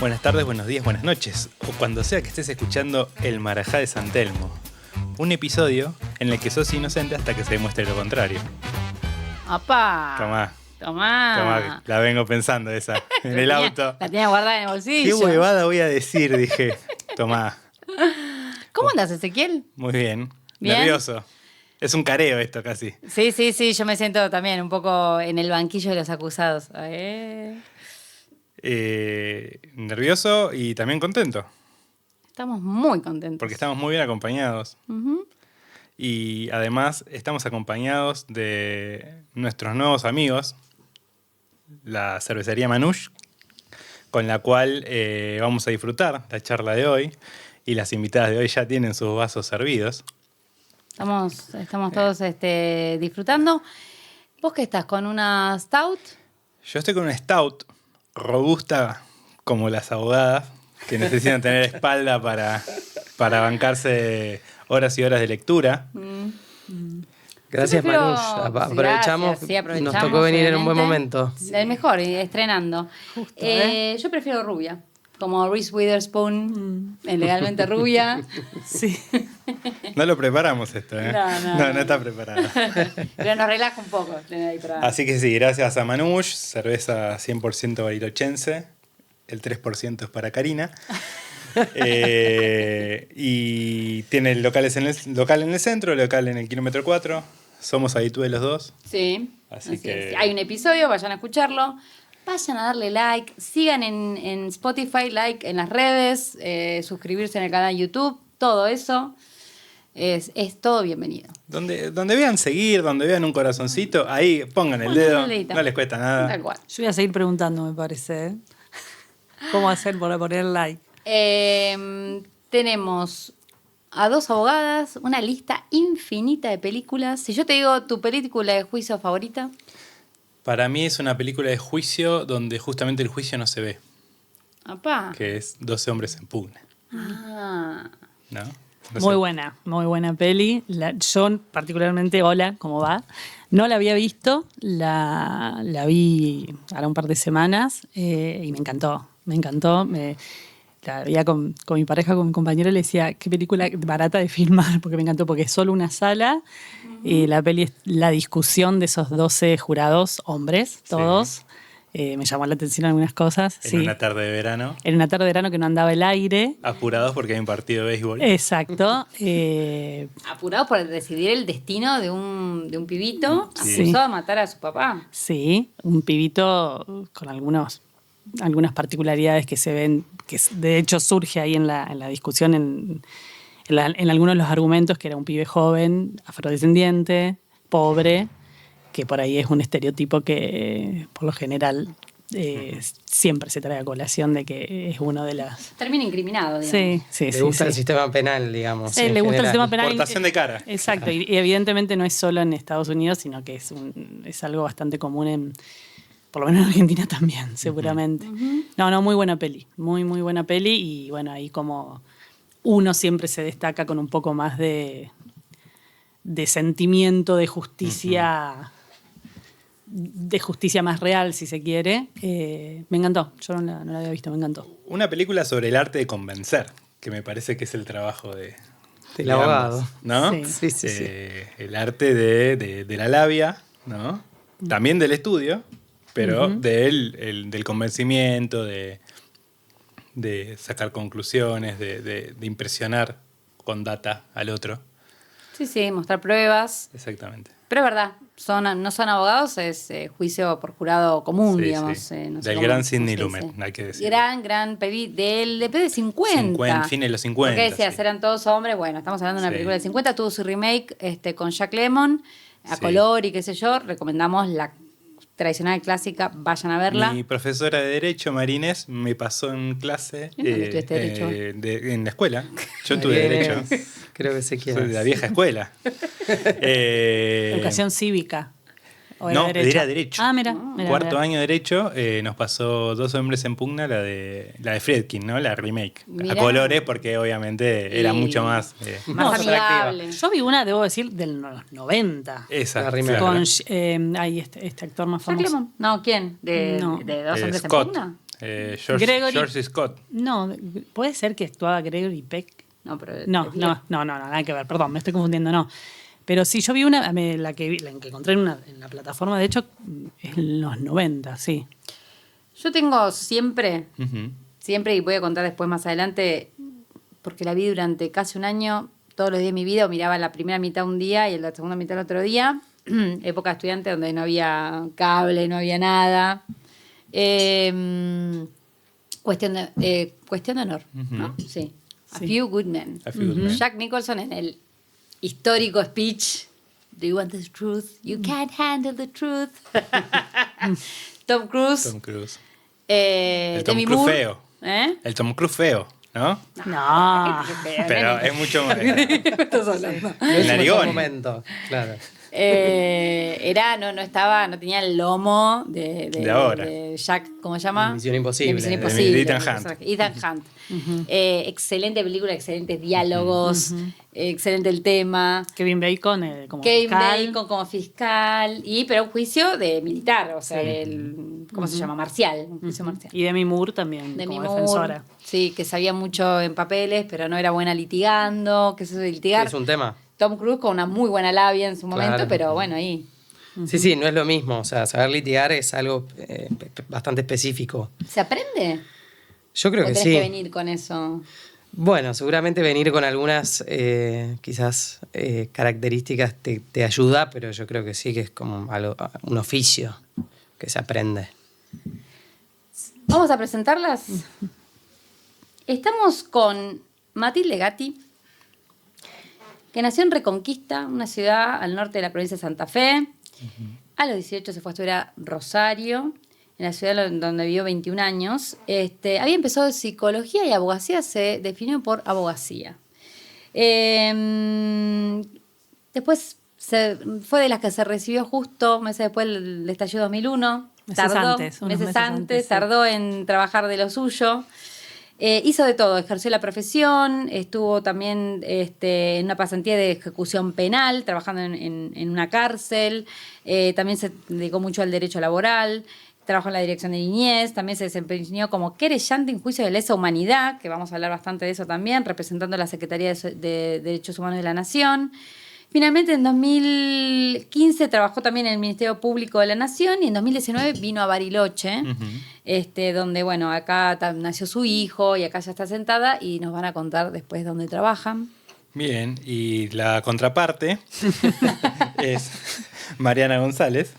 Buenas tardes, buenos días, buenas noches, o cuando sea que estés escuchando El Marajá de San Telmo. Un episodio en el que sos inocente hasta que se demuestre lo contrario. ¡Apá! Tomá, la vengo pensando esa, en el auto. La tenía guardada en el bolsillo. ¿Qué huevada voy a decir? Dije, tomá. ¿Cómo andas, Ezequiel? Muy bien. ¿Bien? Nervioso. Es un careo esto casi. Sí, yo me siento también un poco en el banquillo de los acusados. Nervioso y también contento, Estamos muy contentos. porque estamos muy bien acompañados. Ujú. Y además estamos acompañados de nuestros nuevos amigos, la cervecería Manush, con la cual vamos a disfrutar la charla de hoy. Y las invitadas de hoy ya tienen sus vasos servidos. Estamos todos disfrutando. ¿Vos qué estás? ¿Con una stout? Yo estoy con una stout robusta como las abogadas, que necesitan tener espalda para bancarse horas y horas de lectura. Gracias, Yo prefiero- Manush. Aprovechamos, Sí, aprovechamos, nos tocó venir en un buen obviamente. momento. El mejor, estrenando. Justo, Yo prefiero rubia, como Reese Witherspoon, legalmente rubia. Sí. No lo preparamos esto, ¿eh? No está preparado. Pero nos relaja un poco tener ahí para... Así que sí, gracias a Manush, cerveza 100% barilochense. El 3% es para Karina. Y tiene local en el centro, local en el kilómetro 4. Somos habitués los dos. Sí, Así que- es. Hay un episodio, vayan a escucharlo. Vayan a darle like, sigan en Spotify, like en las redes, suscribirse en el canal de YouTube, todo eso es todo bienvenido. Donde vean seguir, donde vean un corazoncito, ahí pongan el Pongan dedo, el dedito. no les cuesta nada. Tal cual. Yo voy a seguir preguntando, me parece. ¿Eh? ¿Cómo hacer para poner like? Tenemos a dos abogadas, una lista infinita de películas. Si yo te digo tu película de juicio favorita, Para mí es una película de juicio donde justamente el juicio no se ve, apá. que es 12 hombres en pugna, Ah, ¿no? No Muy sé. muy buena peli. Yo particularmente, hola, ¿cómo va? No la había visto, la vi ahora un par de semanas y me encantó. La veía con mi pareja, con mi compañero, y le decía, qué película barata de filmar, porque me encantó, porque es solo una sala y la peli es la discusión de esos 12 jurados, hombres, todos. Me llamó la atención algunas cosas. En una tarde de verano, En una tarde de verano que no andaba el aire. apurados porque hay un partido de béisbol. Exacto. apurado por decidir el destino de un pibito Sí. acusado de matar a su papá. Sí, un pibito con algunas particularidades que se ven, que de hecho surge ahí en la discusión, en algunos de los argumentos, que era un pibe joven, afrodescendiente, pobre, que por ahí es un estereotipo que por lo general siempre se trae a colación de que es uno de las... Termina incriminado, digamos. Sí. Le gusta el sistema penal, digamos. Sí, en le gusta el general. sistema penal. Portación de cara. Exacto, y evidentemente no es solo en Estados Unidos, sino que es algo bastante común por lo menos en Argentina también, seguramente. No, muy buena peli, muy buena peli, y bueno, ahí como uno siempre se destaca con un poco más de sentimiento de justicia, de justicia más real, si se quiere. Me encantó, yo no la había visto, me encantó. Una película sobre el arte de convencer, que me parece que es el trabajo Del abogado. ambos, ¿no? Sí. Sí. El arte de la labia, ¿no? También del estudio, pero del convencimiento, de sacar conclusiones, de impresionar con data al otro. Sí, mostrar pruebas. Exactamente. Pero es verdad, no son abogados, es juicio por jurado común, Sí, digamos. sí. No sé Del cómo- gran cómo Sidney se Lumet, dice. hay que decir. Gran peli del de 50. Fines de los 50. Porque decías, sí. eran todos hombres. Bueno, estamos hablando de una Sí. película del 50. Tuvo su remake con Jack Lemmon, a Sí. color y qué sé yo. Recomendamos la tradicional clásica, vayan a verla. Mi profesora de Derecho, Marínez, me pasó en clase ¿En dónde estudiaste Derecho? en la escuela. Yo tuve Bien. Derecho. Creo que se Soy quiere. de la vieja escuela. Educación cívica. ¿O No, era Derecho. Ah, mira. Cuarto año de Derecho, nos pasó 12 hombres en pugna, la de Friedkin, ¿no? La remake. Mirá. A colores, porque obviamente era Y- mucho más. Más No, amigable. Yo vi una, debo decir, de los 90. Esa. La remake. claro. Con este actor más Jack famoso. Lemmon. No, ¿quién? ¿De No. dos hombres Scott. en pugna? George Scott. No, puede ser que actuaba Gregory Peck. No, pero No, nada que ver, perdón, me estoy confundiendo, no. Pero sí, yo vi la que encontré en la plataforma, de hecho, es en los 90, sí. Yo tengo siempre, Ujú. y voy a contar después más adelante, porque la vi durante casi un año, todos los días de mi vida, o miraba la primera mitad un día y la segunda mitad el otro día. Época estudiante donde no había cable, no había nada. Cuestión de honor, ¿no? Sí. A Sí. Few Good Men. A Few Good Men. Jack Nicholson en el histórico speech. Do you want the truth? You can't handle the truth. Tom Cruise. Tom Cruise. El Tom Cruise feo. ¿Eh? El Tom Cruise feo, ¿no? No. Pero es mucho más. Estás hablando. No es un narigón. mejor momento, claro. No tenía el lomo De ahora. de Jack, ¿cómo se llama? Misión Imposible. De Misión De Imposible. Ethan Hunt. Ethan Hunt. Excelente película, excelentes diálogos, excelente el tema. Kevin Bacon como Kevin fiscal. Bacon como fiscal, pero un juicio de militar, o sea, ¿cómo se llama? Marcial, un juicio marcial. Y Demi Moore también, Demi como Moore, defensora. sí, que sabía mucho en papeles, pero no era buena litigando, que eso de litigar. Es un tema. Tom Cruise con una muy buena labia en su momento, Claro. pero bueno, ahí. Sí, no es lo mismo. O sea, saber litigar es algo bastante específico. ¿Se aprende? Yo creo ¿O que tenés sí. que venir con eso? Bueno, seguramente venir con algunas quizás características te ayuda, pero yo creo que sí que es como un oficio que se aprende. Vamos a presentarlas. Estamos con Matilde Gatti, que nació en Reconquista, una ciudad al norte de la provincia de Santa Fe. A los 18 se fue a estudiar a Rosario, en la ciudad donde vivió 21 años. Había empezado psicología y abogacía, se definió por abogacía. Después fue de las que se recibió justo meses después del estallido 2001. Unos meses antes, sí. Tardó en trabajar de lo suyo. Hizo de todo, ejerció la profesión, estuvo también en una pasantía de ejecución penal, trabajando en una cárcel, también se dedicó mucho al derecho laboral, trabajó en la dirección de niñez, también se desempeñó como querellante en juicio de lesa humanidad, que vamos a hablar bastante de eso también, representando a la Secretaría de Derechos Humanos de la Nación. Finalmente, en 2015 trabajó también en el Ministerio Público de la Nación y en 2019 vino a Bariloche, donde, bueno, acá nació su hijo y acá ya está sentada y nos van a contar después dónde trabajan. Bien, y la contraparte es Mariana González,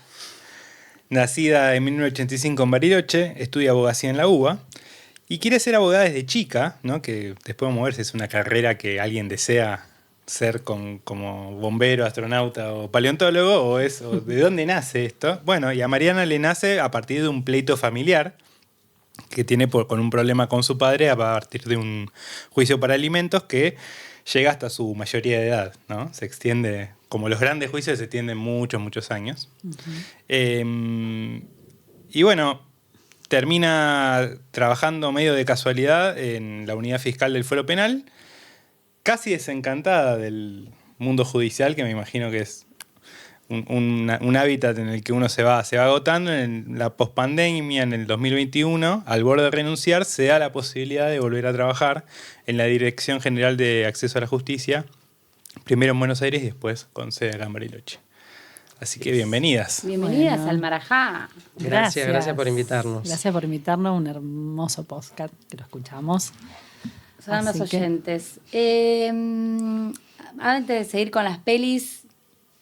nacida en 1985 en Bariloche, estudia abogacía en la UBA y quiere ser abogada desde chica, ¿no? Que después de moverse es una carrera que alguien desea ser como bombero, astronauta o paleontólogo, o de dónde nace esto. Bueno, y a Mariana le nace a partir de un pleito familiar que tiene con un problema con su padre a partir de un juicio para alimentos que llega hasta su mayoría de edad, ¿no? Se extiende, como los grandes juicios, se extienden muchos, muchos años. Y bueno, termina trabajando medio de casualidad en la unidad fiscal del Fuero Penal, casi desencantada del mundo judicial, que me imagino que es un hábitat en el que uno se va agotando. En la pospandemia, en el 2021, al borde de renunciar, se da la posibilidad de volver a trabajar en la Dirección General de Acceso a la Justicia, primero en Buenos Aires y después con sede acá en Bariloche. Así que bienvenidas. Bienvenidas Bueno. al Marajá. Gracias por invitarnos. Gracias por invitarnos, un hermoso podcast que lo escuchamos. Son los Así que- oyentes. Antes de seguir con las pelis,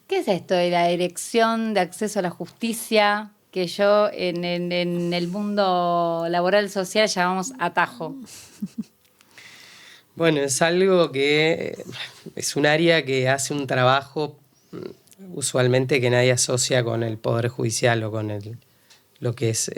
¿qué es esto de la Dirección de Acceso a la Justicia? Que yo en el mundo laboral social llamamos atajo. Bueno, es algo que es un área que hace un trabajo usualmente que nadie asocia con el Poder Judicial o con lo que es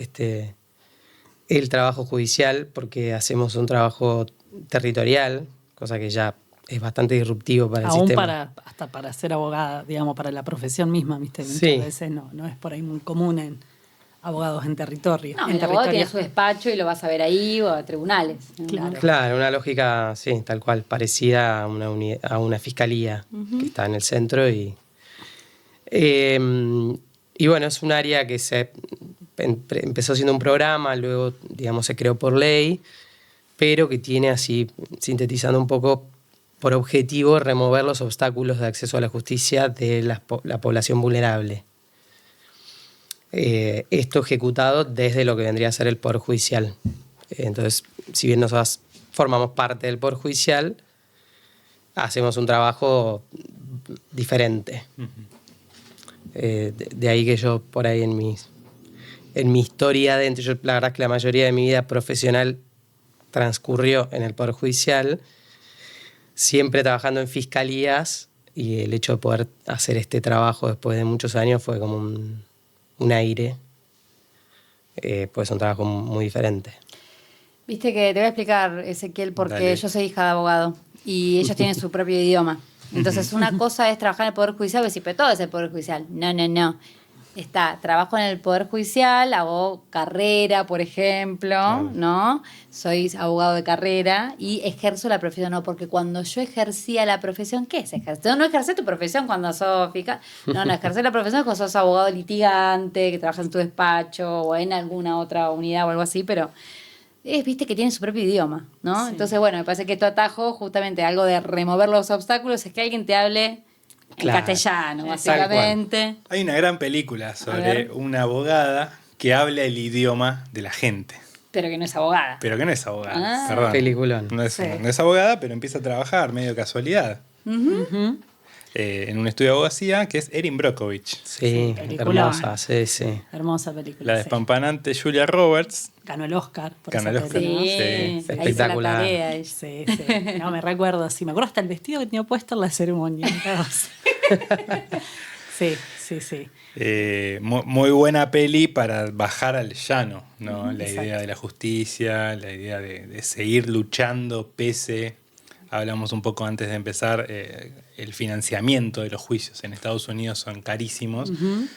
el trabajo judicial, porque hacemos un trabajo territorial, cosa que ya es bastante disruptivo para el Aún sistema. hasta para ser abogada, digamos, para la profesión misma, ¿viste? Muchas Sí. veces no es por ahí muy común en abogados en territorio. No, en el abogado tiene su despacho y lo vas a ver ahí o a tribunales. Claro. Claro, una lógica, sí, tal cual, parecida a una fiscalía que está en el centro y bueno, es un área que se empezó siendo un programa, luego, digamos, se creó por ley, pero que tiene, así, sintetizando un poco, por objetivo remover los obstáculos de acceso a la justicia de la población vulnerable. Esto ejecutado desde lo que vendría a ser el Poder Judicial. Entonces, si bien nosotros formamos parte del Poder Judicial, hacemos un trabajo diferente. De ahí que yo, por ahí en mi historia adentro, yo la verdad es que la mayoría de mi vida profesional transcurrió en el Poder Judicial, siempre trabajando en fiscalías, y el hecho de poder hacer este trabajo después de muchos años fue como un aire, pues es un trabajo muy diferente. Viste que te voy a explicar, Ezequiel, porque Dale. yo soy hija de abogado y ellos tienen su propio idioma. Entonces, una cosa es trabajar en el Poder Judicial, y decir, pero todo es el Poder Judicial. No. Trabajo en el Poder Judicial, hago carrera, por ejemplo, Claro. ¿no? Soy abogado de carrera y ejerzo la profesión, no, porque cuando yo ejercía la profesión, ¿qué es ejercer? No ejercer tu profesión cuando sos fiscal, no, ejercer la profesión es cuando sos abogado litigante, que trabajas en tu despacho o en alguna otra unidad o algo así, pero viste que tiene su propio idioma, ¿no? Sí. Entonces, bueno, me parece que tu atajo, justamente algo de remover los obstáculos, es que alguien te hable en Claro. castellano, Tal básicamente. Hay una gran película A sobre ver. una abogada que habla el idioma de la gente, Pero que no es abogada. pero que no es abogada, Ah. perdón. Peliculón. No es, Sí. no es abogada, pero empieza a trabajar medio casualidad Ujú. en un estudio de abogacía que es Erin Brockovich. Sí, Peliculón. hermosa, sí. Hermosa película. La sí. despampanante Julia Roberts. Ganó el Oscar por Ganó esa el Oscar. peli, ¿no? Sí, Sí, ahí hizo la espectacular. tarea ella. Sí. No, me recuerdo, sí. Me acuerdo hasta el vestido que tenía puesto en la ceremonia. Sí. Muy buena peli para bajar al llano, ¿no? La Exacto. idea de la justicia, la idea de seguir luchando pese. Hablamos un poco antes de empezar, el financiamiento de los juicios en Estados Unidos son carísimos.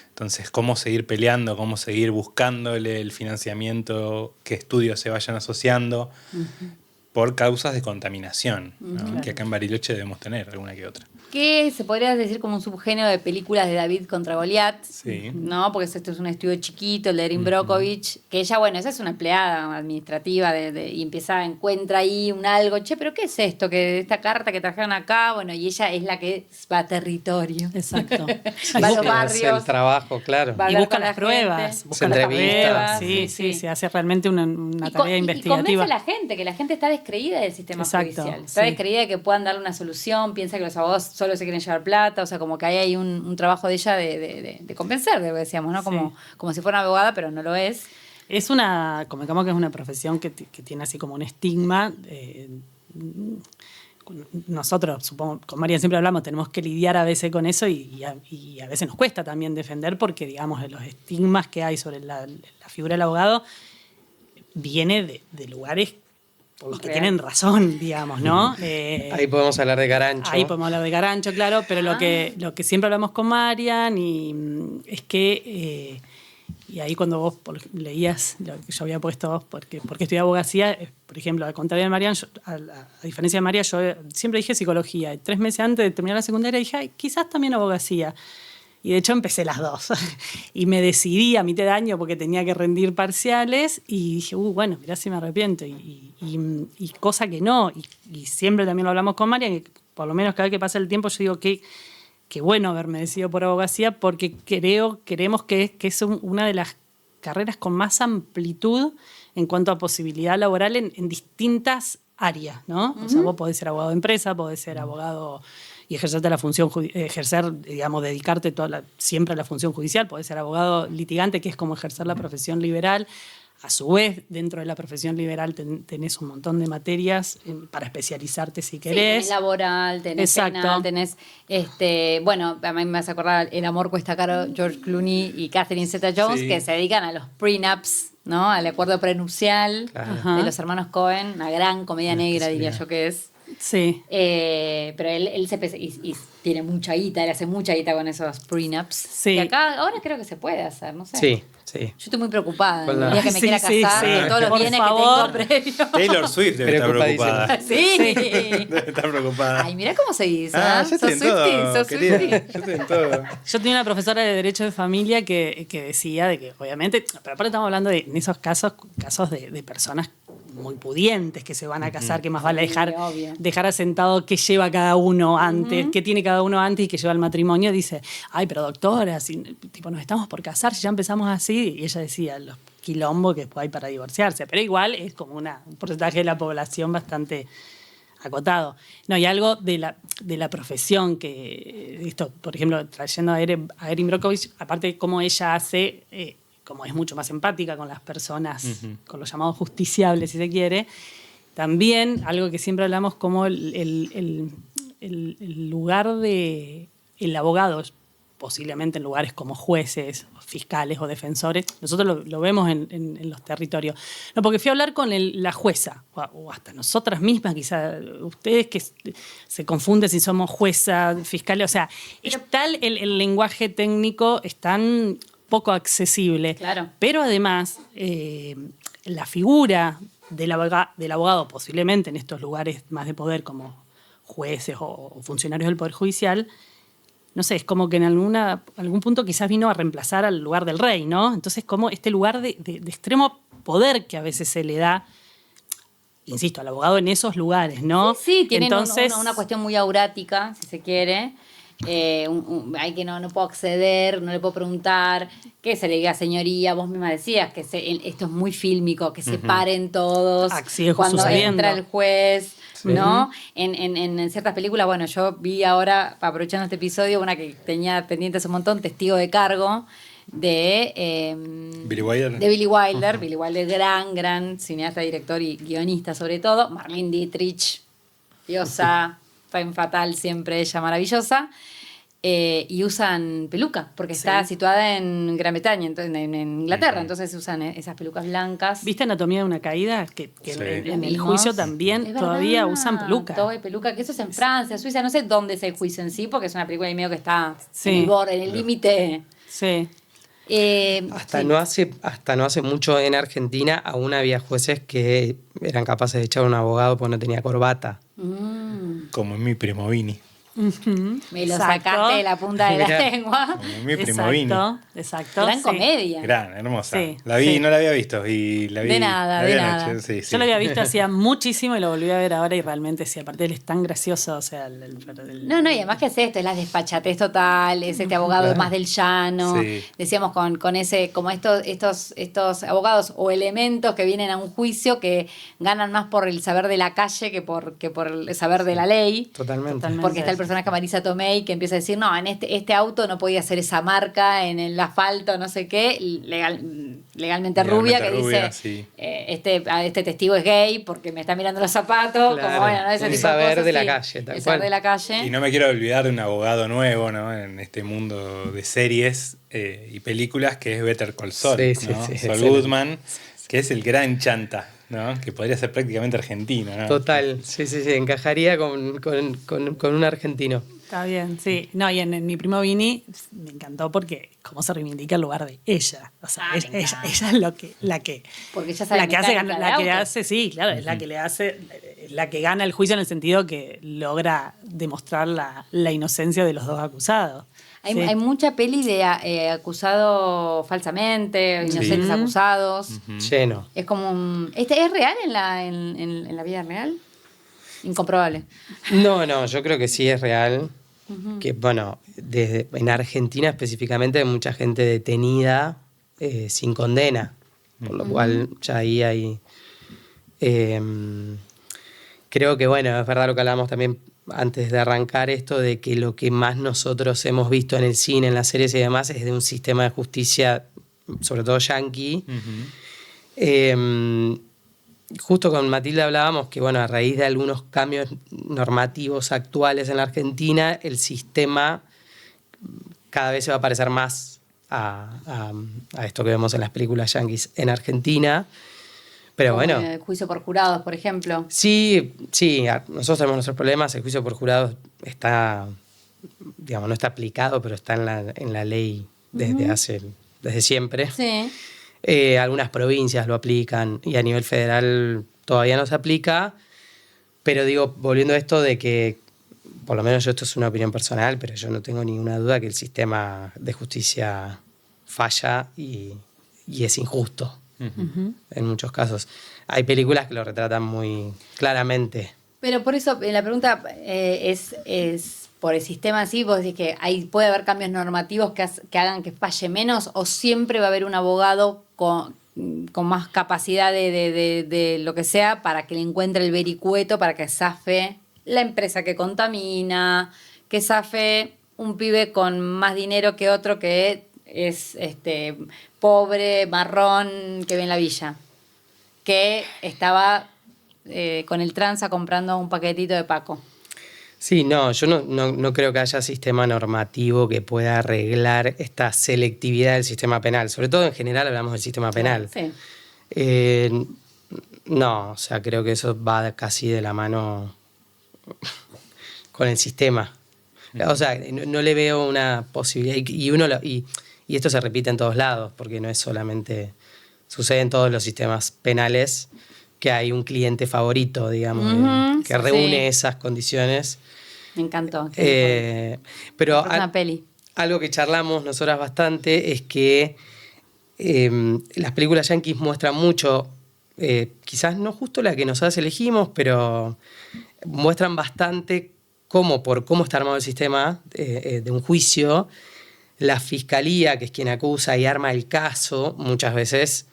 Entonces, cómo seguir peleando, cómo seguir buscándole el financiamiento, qué estudios se vayan asociando por causas de contaminación, ¿no? Que acá en Bariloche debemos tener alguna que otra. Que se podría decir como un subgénero de películas de David contra Goliat, Sí. ¿no? Porque esto es un estudio chiquito, el de Erin Brockovich, que ella, bueno, esa es una empleada administrativa y encuentra ahí un algo, che, pero ¿qué es esto? Que esta carta que trajeron acá, bueno, y ella es la que va a territorio. Exacto. Va a los Hace barrios. el trabajo, claro. Va a Y hablar busca con la las pruebas. gente. Busca Se las entrevista. pruebas. Sí, se hace realmente una tarea Y investigativa. convence a la gente, que la gente está descreída del sistema Exacto, judicial. Está sí. descreída de que puedan darle una solución, piensa que los abogados solo se quieren llevar plata, o sea, como que ahí hay un trabajo de ella de convencer, decíamos, ¿no? Como si fuera una abogada, pero no lo es. Es convengamos que es una profesión que tiene así como un estigma. Nosotros, supongo, con Marian siempre hablamos, tenemos que lidiar a veces con eso y a veces nos cuesta también defender porque, digamos, de los estigmas que hay sobre la figura del abogado viene de lugares por los que Real. tienen razón, digamos, ¿no? Ahí podemos hablar de Carancho. Ahí podemos hablar de Garancho, claro, pero lo que siempre hablamos con Marian es que, y ahí cuando vos leías lo que yo había puesto, porque estudié abogacía, por ejemplo, al contrario de Marian, a diferencia de María, yo siempre dije psicología, y 3 meses antes de terminar la secundaria dije, ay, quizás también abogacía. Y de hecho empecé las dos. Y me decidí a mitad de año porque tenía que rendir parciales y dije, bueno, mirá si me arrepiento. Y cosa que no. Y siempre también lo hablamos con María, que por lo menos cada vez que pasa el tiempo yo digo que bueno haberme decidido por abogacía porque queremos que es una de las carreras con más amplitud en cuanto a posibilidad laboral en distintas áreas, ¿no? O sea, vos podés ser abogado de empresa, podés ser abogado y ejercerte la función, digamos, dedicarte siempre a la función judicial, podés ser abogado litigante, que es como ejercer la profesión liberal. A su vez, dentro de la profesión liberal tenés un montón de materias para especializarte si Sí, querés. tenés laboral, tenés Exacto. penal, tenés, bueno, a mí me vas a acordar El amor cuesta caro, George Clooney y Catherine Zeta-Jones, Sí. que se dedican a los prenups, ¿no? Al acuerdo prenupcial Claro. de los hermanos Cohen, una gran comedia negra, diría yo que es. Sí. Pero él y tiene mucha guita, él hace mucha guita con esos prenups. Sí. Y acá ahora creo que se puede hacer, no sé. Sí, sí. Yo estoy muy preocupada. Con El la- día que me Sí, quiera sí, casar, sí. con todos los Por bienes favor. que tengo previo. Taylor Swift debe estar Preocupadísima. preocupada. Sí. Debe estar preocupada. Ay, mira cómo se dice. Ah, ¿eh? yo estoy ¿Sos en todo, Swiftie? ¿Sos querida. Swiftie? Yo estoy en todo. Yo tenía una profesora de Derecho de Familia que decía de que, obviamente, pero aparte estamos hablando de, en esos casos de personas muy pudientes que se van a casar, que más vale Sí, dejar, obvio. dejar asentado qué lleva cada uno antes, qué tiene cada uno antes y qué lleva el matrimonio. Dice, ay, pero doctora, tipo, nos estamos por casar, si ya empezamos así. Y ella decía, los quilombos que después hay para divorciarse. Pero igual es como un porcentaje de la población bastante acotado. No, y algo de la profesión que, esto, por ejemplo, trayendo a Erin Brockovich, aparte de cómo ella hace, como es mucho más empática con las personas, con los llamados justiciables, si se quiere, también algo que siempre hablamos como el lugar de el abogado, posiblemente en lugares como jueces, fiscales o defensores, nosotros lo vemos en los territorios. No, porque fui a hablar con la jueza, o hasta nosotras mismas, quizá ustedes que se confunden si somos jueza, fiscales, o sea, es tal el lenguaje técnico, es tan poco accesible. Claro. Pero además, la figura del abogado, posiblemente en estos lugares más de poder como jueces o funcionarios del Poder Judicial, no sé, es como que en algún punto quizás vino a reemplazar al lugar del rey, ¿no? Entonces, como este lugar de extremo poder que a veces se le da, insisto, al abogado en esos lugares, ¿no? Sí, tienen entonces, una cuestión muy aurática, si se quiere. Hay que no puedo acceder, no le puedo preguntar, que se le diga señoría, vos misma decías que esto es muy fílmico, que se paren todos Así es cuando sucediendo. entra el juez, ¿no? En ciertas películas, bueno, yo vi ahora, aprovechando este episodio, una que tenía pendiente hace un montón, Testigo de Cargo, de Billy Wilder. De Billy Wilder. Billy Wilder, gran cineasta, director y guionista sobre todo. Marlene Dietrich, diosa, femme fatal, siempre ella maravillosa. Y usan peluca, porque está situada en Gran Bretaña, en Inglaterra, entonces usan esas pelucas blancas. ¿Viste Anatomía de una caída? Que Sí. en el ¿Vimos? juicio Es también verdad, todavía usan peluca. todo de peluca, que eso es en Francia, Suiza, no sé dónde es el juicio en sí, porque es una película y medio que está Sí. en el borde, en el límite. Sí. Hasta Sí. no hace mucho en Argentina aún había jueces que eran capaces de echar a un abogado porque no tenía corbata. Como en mi primo Vini. Me lo Exacto. sacaste de la punta de la Mirá. lengua. Como en mi primo Vini. Exacto. Gran sí. comedia. Gran, hermosa. Sí, La vi, sí. no la había visto. Y la vi, De nada, la vi de anoche, nada. sí, sí. Yo lo había visto hacía muchísimo y lo volví a ver ahora y realmente sí, aparte él es tan gracioso, o sea, No, y además que es esto, es la desfachatez total, es este abogado más del llano. Sí. Decíamos con ese, como estos abogados o elementos que vienen a un juicio que ganan más por el saber de la calle que por el saber de la ley. Totalmente. Porque está el personaje Marisa Tomei que empieza a decir, no, en este auto no podía hacer esa marca en el asfalto, no sé qué, legalmente rubia, que rubia, dice, sí. este testigo es gay porque me está mirando los zapatos, Claro. como bueno, ¿no? Ese Un tipo saber cosas, de la sí. calle, tal El cual. saber de la calle. Y no me quiero olvidar de un abogado nuevo, ¿no? En este mundo de series y películas que es Better Call Saul, Sí, sí, ¿no? sí, Saul excelente. Goodman, que es el gran chanta, ¿no? Que podría ser prácticamente argentino, ¿no? Total, sí, encajaría con un argentino. Está bien, sí. No, y en Mi primo Vini me encantó porque cómo se reivindica el lugar de ella. O sea, me ella encanta. es la que Porque ella sabe la que hace mecánica de la que autos. hace, sí, claro, es la que le hace la que gana el juicio en el sentido que logra demostrar la inocencia de los dos acusados. Sí. Hay mucha peli de acusado falsamente, inocentes acusados. Lleno. Es como un... ¿Es real en la vida real? Incomprobable. No, yo creo que sí es real. Que bueno, en Argentina específicamente hay mucha gente detenida sin condena. Por lo cual ya ahí hay... creo que bueno, es verdad lo que hablábamos también antes de arrancar esto, de que lo que más nosotros hemos visto en el cine, en las series y demás, es de un sistema de justicia, sobre todo yanqui. Justo con Matilda hablábamos que, bueno, a raíz de algunos cambios normativos actuales en la Argentina, el sistema cada vez se va a parecer más a esto que vemos en las películas yanquis en Argentina. Pero Como bueno, el juicio por jurados, por ejemplo. sí, nosotros tenemos nuestros problemas. El juicio por jurados está, digamos, no está aplicado, pero está en la ley desde siempre. Sí. Algunas provincias lo aplican y a nivel federal todavía no se aplica. Pero digo, volviendo a esto de que, por lo menos esto es una opinión personal, pero yo no tengo ninguna duda que el sistema de justicia falla y es injusto en muchos casos. Hay películas que lo retratan muy claramente. Pero por eso la pregunta es por el sistema así, vos decís que puede haber cambios normativos que hagan que falle menos, o siempre va a haber un abogado con más capacidad de lo que sea para que le encuentre el vericueto, para que zafe la empresa que contamina, que zafe un pibe con más dinero que otro que es pobre, marrón, que vive en la villa, que estaba con el tranza comprando un paquetito de Paco. Sí, no, yo no creo que haya sistema normativo que pueda arreglar esta selectividad del sistema penal. Sobre todo en general hablamos del sistema penal. Sí. No, o sea, creo que eso va casi de la mano con el sistema. O sea, no le veo una posibilidad. Y esto se repite en todos lados, porque no es solamente... Sucede en todos los sistemas penales que hay un cliente favorito, digamos, que reúne esas condiciones. Me encantó. Pero una peli. Algo que charlamos nosotras bastante es que las películas yanquis muestran mucho, quizás no justo la que nosotras elegimos, pero muestran bastante por cómo está armado el sistema de un juicio, la fiscalía, que es quien acusa y arma el caso, muchas veces,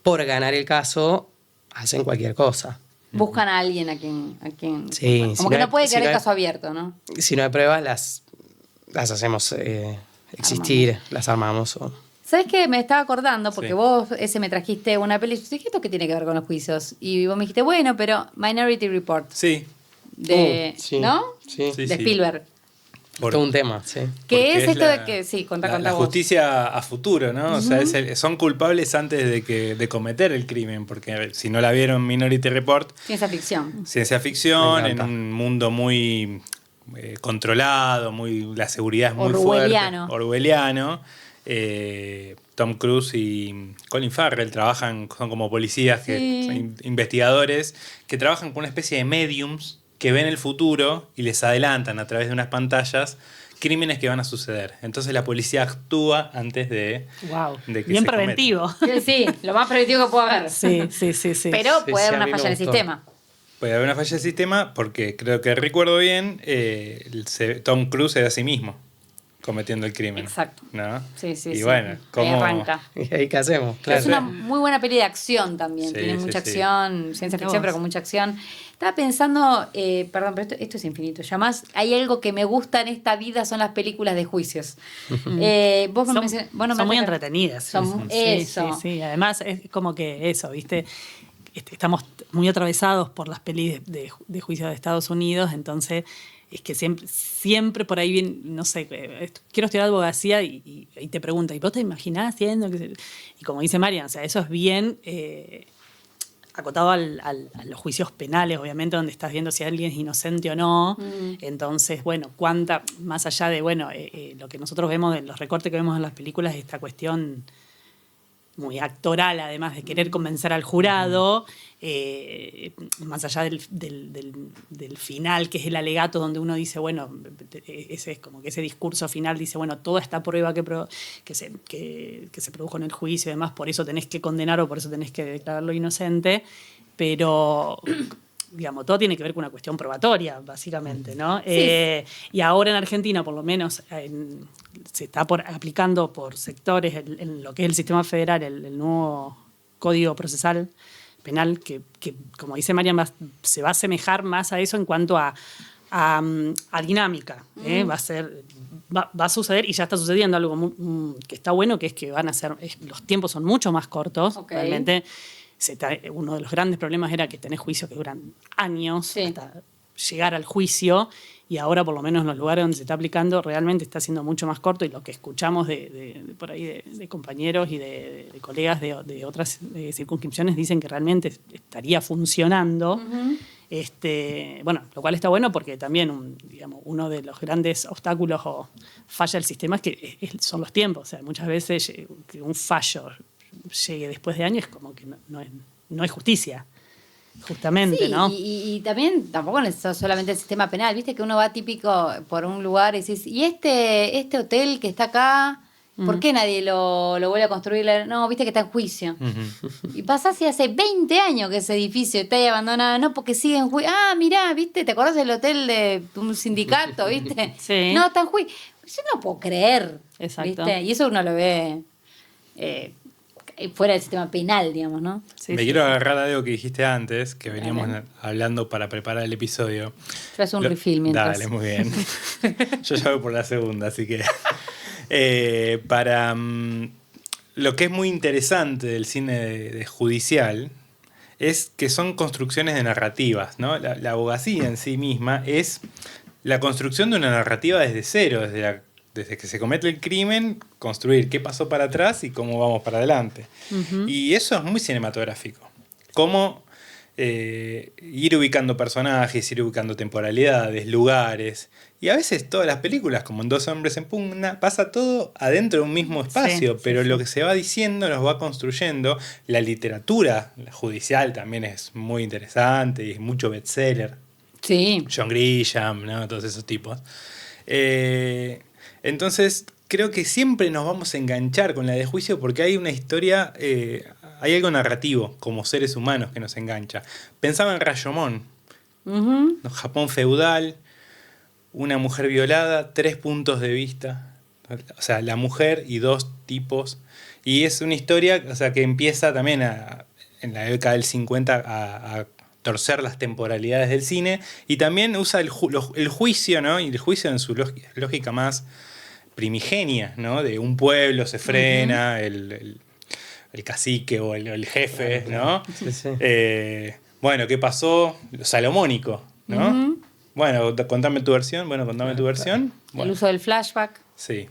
por ganar el caso, hacen cualquier cosa. Buscan a alguien a quien Sí, como si que no no hay- puede si quedar no el hay- caso abierto, ¿no? Si no hay pruebas, las hacemos existir, las armamos. ¿Sabes qué? Me estaba acordando, porque Sí. vos me trajiste una peli. Yo dije, ¿esto qué tiene que ver con los juicios? Y vos me dijiste, bueno, pero Minority Report. Sí. Sí, ¿No? Sí. Sí, De sí. Spielberg. Por- Todo un tema, sí. ¿Qué porque es esto la- de que... Sí, contá la vos. justicia a futuro, ¿no? O sea, son culpables antes de cometer el crimen, porque a ver, si no la vieron Minority Report, Ciencia ficción. ciencia ficción, Me en encanta. un mundo muy controlado, la seguridad es muy Orwelliano. fuerte, orwelliano. Tom Cruise y Colin Farrell son como policías, Sí. investigadores, que trabajan con una especie de mediums que ven el futuro y les adelantan a través de unas pantallas crímenes que van a suceder. Entonces la policía actúa antes de Wow. que Bien se preventivo. Sí, lo más preventivo que puede haber. Sí. Pero Sí, puede sí, haber a una mí me falla en el gustó. sistema. Puede haber una falla del sistema porque creo que recuerdo bien, Tom Cruise era a sí mismo cometiendo el crimen. Exacto. ¿No? Sí, sí, Y sí. bueno, Ahí ¿cómo? arranca. ¿Y ahí qué hacemos? Es Claro. una muy buena peli de acción también. Sí, Tiene sí, mucha sí. acción, ciencia Mirá ficción, vos. pero con mucha acción. Estaba pensando, perdón, pero esto es infinito. Ya más, hay algo que me gusta en esta vida, son las películas de juicios. Vos me Son, mencionaste- vos no me son muy mencionaste- entretenidas. Son- Sí, eso. Sí. Además, es como que eso, ¿viste? Estamos muy atravesados por las pelis de juicio de Estados Unidos, entonces es que siempre por ahí bien, no sé, quiero estudiar abogacía y te preguntan, ¿y vos te imaginás haciendo? Y como dice Marian, o sea, eso es bien acotado a los juicios penales, obviamente, donde estás viendo si alguien es inocente o no. Entonces, bueno, más allá de, bueno, lo que nosotros vemos, de los recortes que vemos en las películas, esta cuestión muy actoral, además de querer convencer al jurado, más allá del final, que es el alegato, donde uno dice, bueno, ese es como que ese discurso final dice, bueno, toda esta prueba que se produjo en el juicio y demás, por eso tenés que condenar o por eso tenés que declararlo inocente, pero digamos, todo tiene que ver con una cuestión probatoria, básicamente, ¿no? Sí. Y ahora en Argentina, por lo menos, se está aplicando por sectores en lo que es el sistema federal, el nuevo Código Procesal Penal, que como dice Marian, se va a asemejar más a eso en cuanto a dinámica. Va a suceder, y ya está sucediendo algo que está bueno, que es que los tiempos son mucho más cortos. Ok. Realmente, uno de los grandes problemas era que tenés juicios que duran años Sí. hasta llegar al juicio, y ahora por lo menos en los lugares donde se está aplicando realmente está siendo mucho más corto, y lo que escuchamos de por ahí de compañeros y de colegas de otras circunscripciones dicen que realmente estaría funcionando. Bueno, lo cual está bueno porque también digamos, uno de los grandes obstáculos o falla del sistema es que son los tiempos. O sea, muchas veces que un fallo llegue después de años es como que no es justicia. Justamente, sí, ¿no? Y también tampoco es solamente el sistema penal, viste que uno va típico por un lugar y dices, ¿y este hotel que está acá, por qué nadie lo vuelve a construir? No, viste que está en juicio. Y pasás y hace 20 años que ese edificio está ahí abandonado, no, porque sigue en juicio. Ah, mirá, viste, ¿te acordás del hotel de un sindicato, viste? Sí. No, está en juicio. Yo no puedo creer. Exacto. ¿Viste? Y eso uno lo ve fuera del sistema penal, digamos, ¿no? Sí, Me sí, quiero sí. agarrar a algo que dijiste antes, que veníamos hablando para preparar el episodio. Yo hago un refill mientras. Dale, muy bien. Yo ya voy por la segunda, así que... lo que es muy interesante del cine de judicial es que son construcciones de narrativas, ¿no? La abogacía en sí misma es la construcción de una narrativa desde cero, desde que se comete el crimen, construir qué pasó para atrás y cómo vamos para adelante. Y eso es muy cinematográfico. Cómo ir ubicando personajes, ir ubicando temporalidades, lugares. Y a veces todas las películas, como en Dos hombres en pugna, pasa todo adentro de un mismo espacio, Sí, pero sí, lo sí. que se va diciendo nos va construyendo. La literatura judicial también es muy interesante y es mucho bestseller. Sí. John Grisham, ¿no? Todos esos tipos. Entonces, creo que siempre nos vamos a enganchar con la de juicio porque hay una historia, hay algo narrativo como seres humanos que nos engancha. Pensaba en Rashomon, ¿no? Japón feudal, una mujer violada, 3 puntos de vista. O sea, la mujer y 2 tipos. Y es una historia, o sea, que empieza también en la década del 50 a torcer las temporalidades del cine, y también usa el juicio, ¿no? Y el juicio en su lógica más primigenia, ¿no? De un pueblo se frena, el cacique o el jefe, ¿no? Sí, sí. Bueno, ¿qué pasó? Lo salomónico, ¿no? Bueno, contame tu versión. Bueno, contame tu versión. El Bueno, uso del flashback. sí.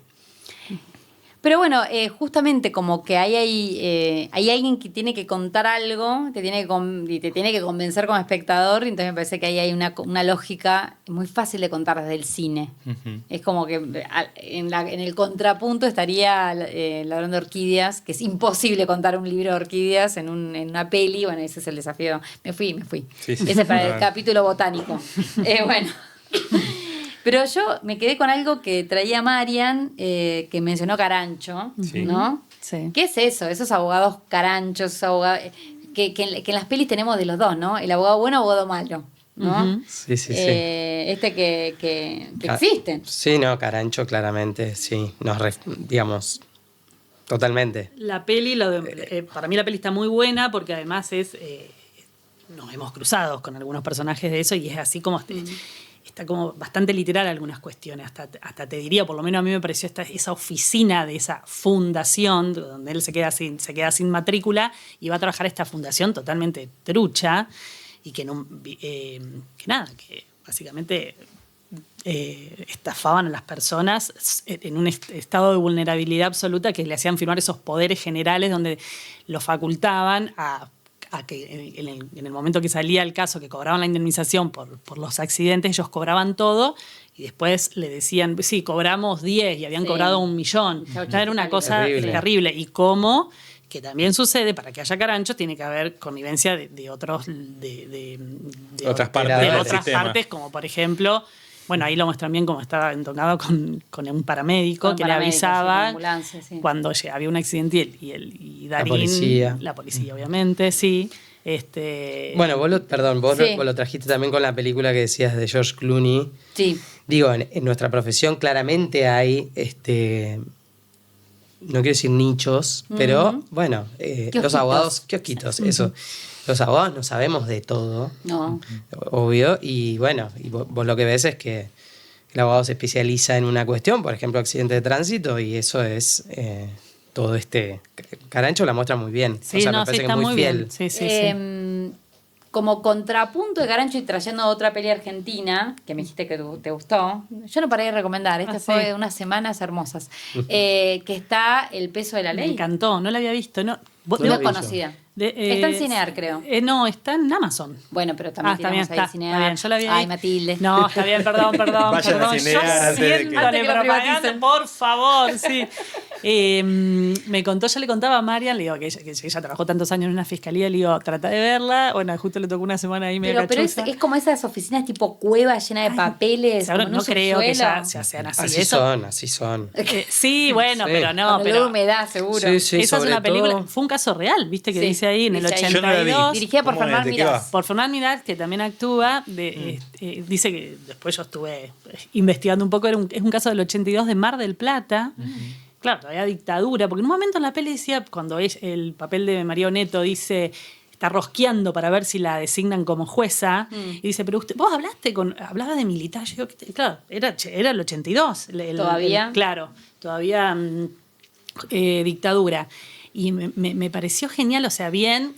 Pero bueno, justamente como que hay alguien que tiene que contar algo, y te tiene que convencer como espectador, y entonces me parece que ahí hay una lógica muy fácil de contar desde el cine. Ujú. Es como que en el contrapunto estaría Ladrón de Orquídeas, que es imposible contar un libro de orquídeas en una peli. Bueno, ese es el desafío. Me fui. Sí, sí. Ese es para el No. capítulo botánico. Bueno. Pero yo me quedé con algo que traía Marian, que mencionó Carancho, Sí. ¿no? Sí. ¿Qué es eso? Esos abogados caranchos, esos abogados, que en las pelis tenemos de los dos, ¿no? El abogado bueno, abogado malo, ¿no? Ujú. Sí, sí, sí. Que existen. Sí, no, Carancho claramente, sí. Digamos, totalmente. La peli, para mí la peli está muy buena porque además nos hemos cruzado con algunos personajes de eso y es así como está como bastante literal algunas cuestiones. Hasta te diría, por lo menos a mí me pareció esa oficina de esa fundación donde él se queda sin matrícula y va a trabajar esta fundación totalmente trucha y que básicamente estafaban a las personas en un estado de vulnerabilidad absoluta, que le hacían firmar esos poderes generales donde lo facultaban a que en el momento que salía el caso, que cobraban la indemnización por los accidentes, ellos cobraban todo y después le decían, sí, cobramos 10 y habían Sí. cobrado 1 millón. Chau, Ya era una cosa terrible. terrible. Y cómo, que también sucede, para que haya caranchos tiene que haber connivencia de otros de Otras partes del otras sistema. partes, como por ejemplo, bueno, ahí lo muestran bien como estaba entonado con un paramédico Con un que le paramédico, sí, con avisaba ambulancia, sí. cuando había un accidente y Darín, policía. la policía obviamente, sí. Bueno, vos Sí. lo trajiste también con la película que decías de George Clooney. Sí. Digo, en nuestra profesión claramente hay, no quiero decir nichos, pero bueno, los Kiosquitos. abogados, kiosquitos, eso. Los abogados no sabemos de todo, No. obvio, y bueno, y vos lo que ves es que el abogado se especializa en una cuestión, por ejemplo, accidente de tránsito, y eso es todo Carancho la muestra muy bien. Sí, o sea, no, me sí, parece que está es muy muy fiel. bien. Sí, sí, sí. como contrapunto de Carancho y trayendo otra peli argentina, que me dijiste que te gustó, yo no paré de recomendar, esta fue sí. unas semanas hermosas, que está El peso de la Me ley. encantó, no la había visto. No, No la es vi yo. conocida. Está en Cinear, creo. No, está en Amazon. Bueno, pero también Está bien, tenemos ahí está Cinear. bien. Yo la vi ahí. Ay, Matilde. No, está bien, perdón. Vayan a Yo Cinear antes de que- Antes haciéndole que lo propaganda, privaticen. por favor, sí. Me contó, yo le contaba a Marian, le digo que ella trabajó tantos años en una fiscalía, le digo, trata de verla. Bueno, justo le tocó una semana ahí medio Pero cachuza. es como esas oficinas tipo cueva llena de papeles. Ahora como en no un creo que subsuelo. ya sean así. Así Eso, son, así son. sí, bueno, Sí. pero no. Con olor Pero a humedad, seguro. Sí, sí, esa es sobre una película, todo- fue un caso real, viste que Sí, dice ahí en el dice ahí. 82. Yo no la vi. Dirigida por ¿Cómo es? Fernán ¿De qué va? Mirás. Por Fernán Mirás, que también actúa, dice que después yo estuve investigando un poco, es un caso del 82 de Mar del Plata. Claro, todavía dictadura, porque en un momento en la peli decía, cuando el papel de María Oneto dice, está rosqueando para ver si la designan como jueza, y dice, pero vos hablaba de militar. Yo digo, claro, era el 82. ¿Todavía? Claro, todavía dictadura. Y me pareció genial, o sea, bien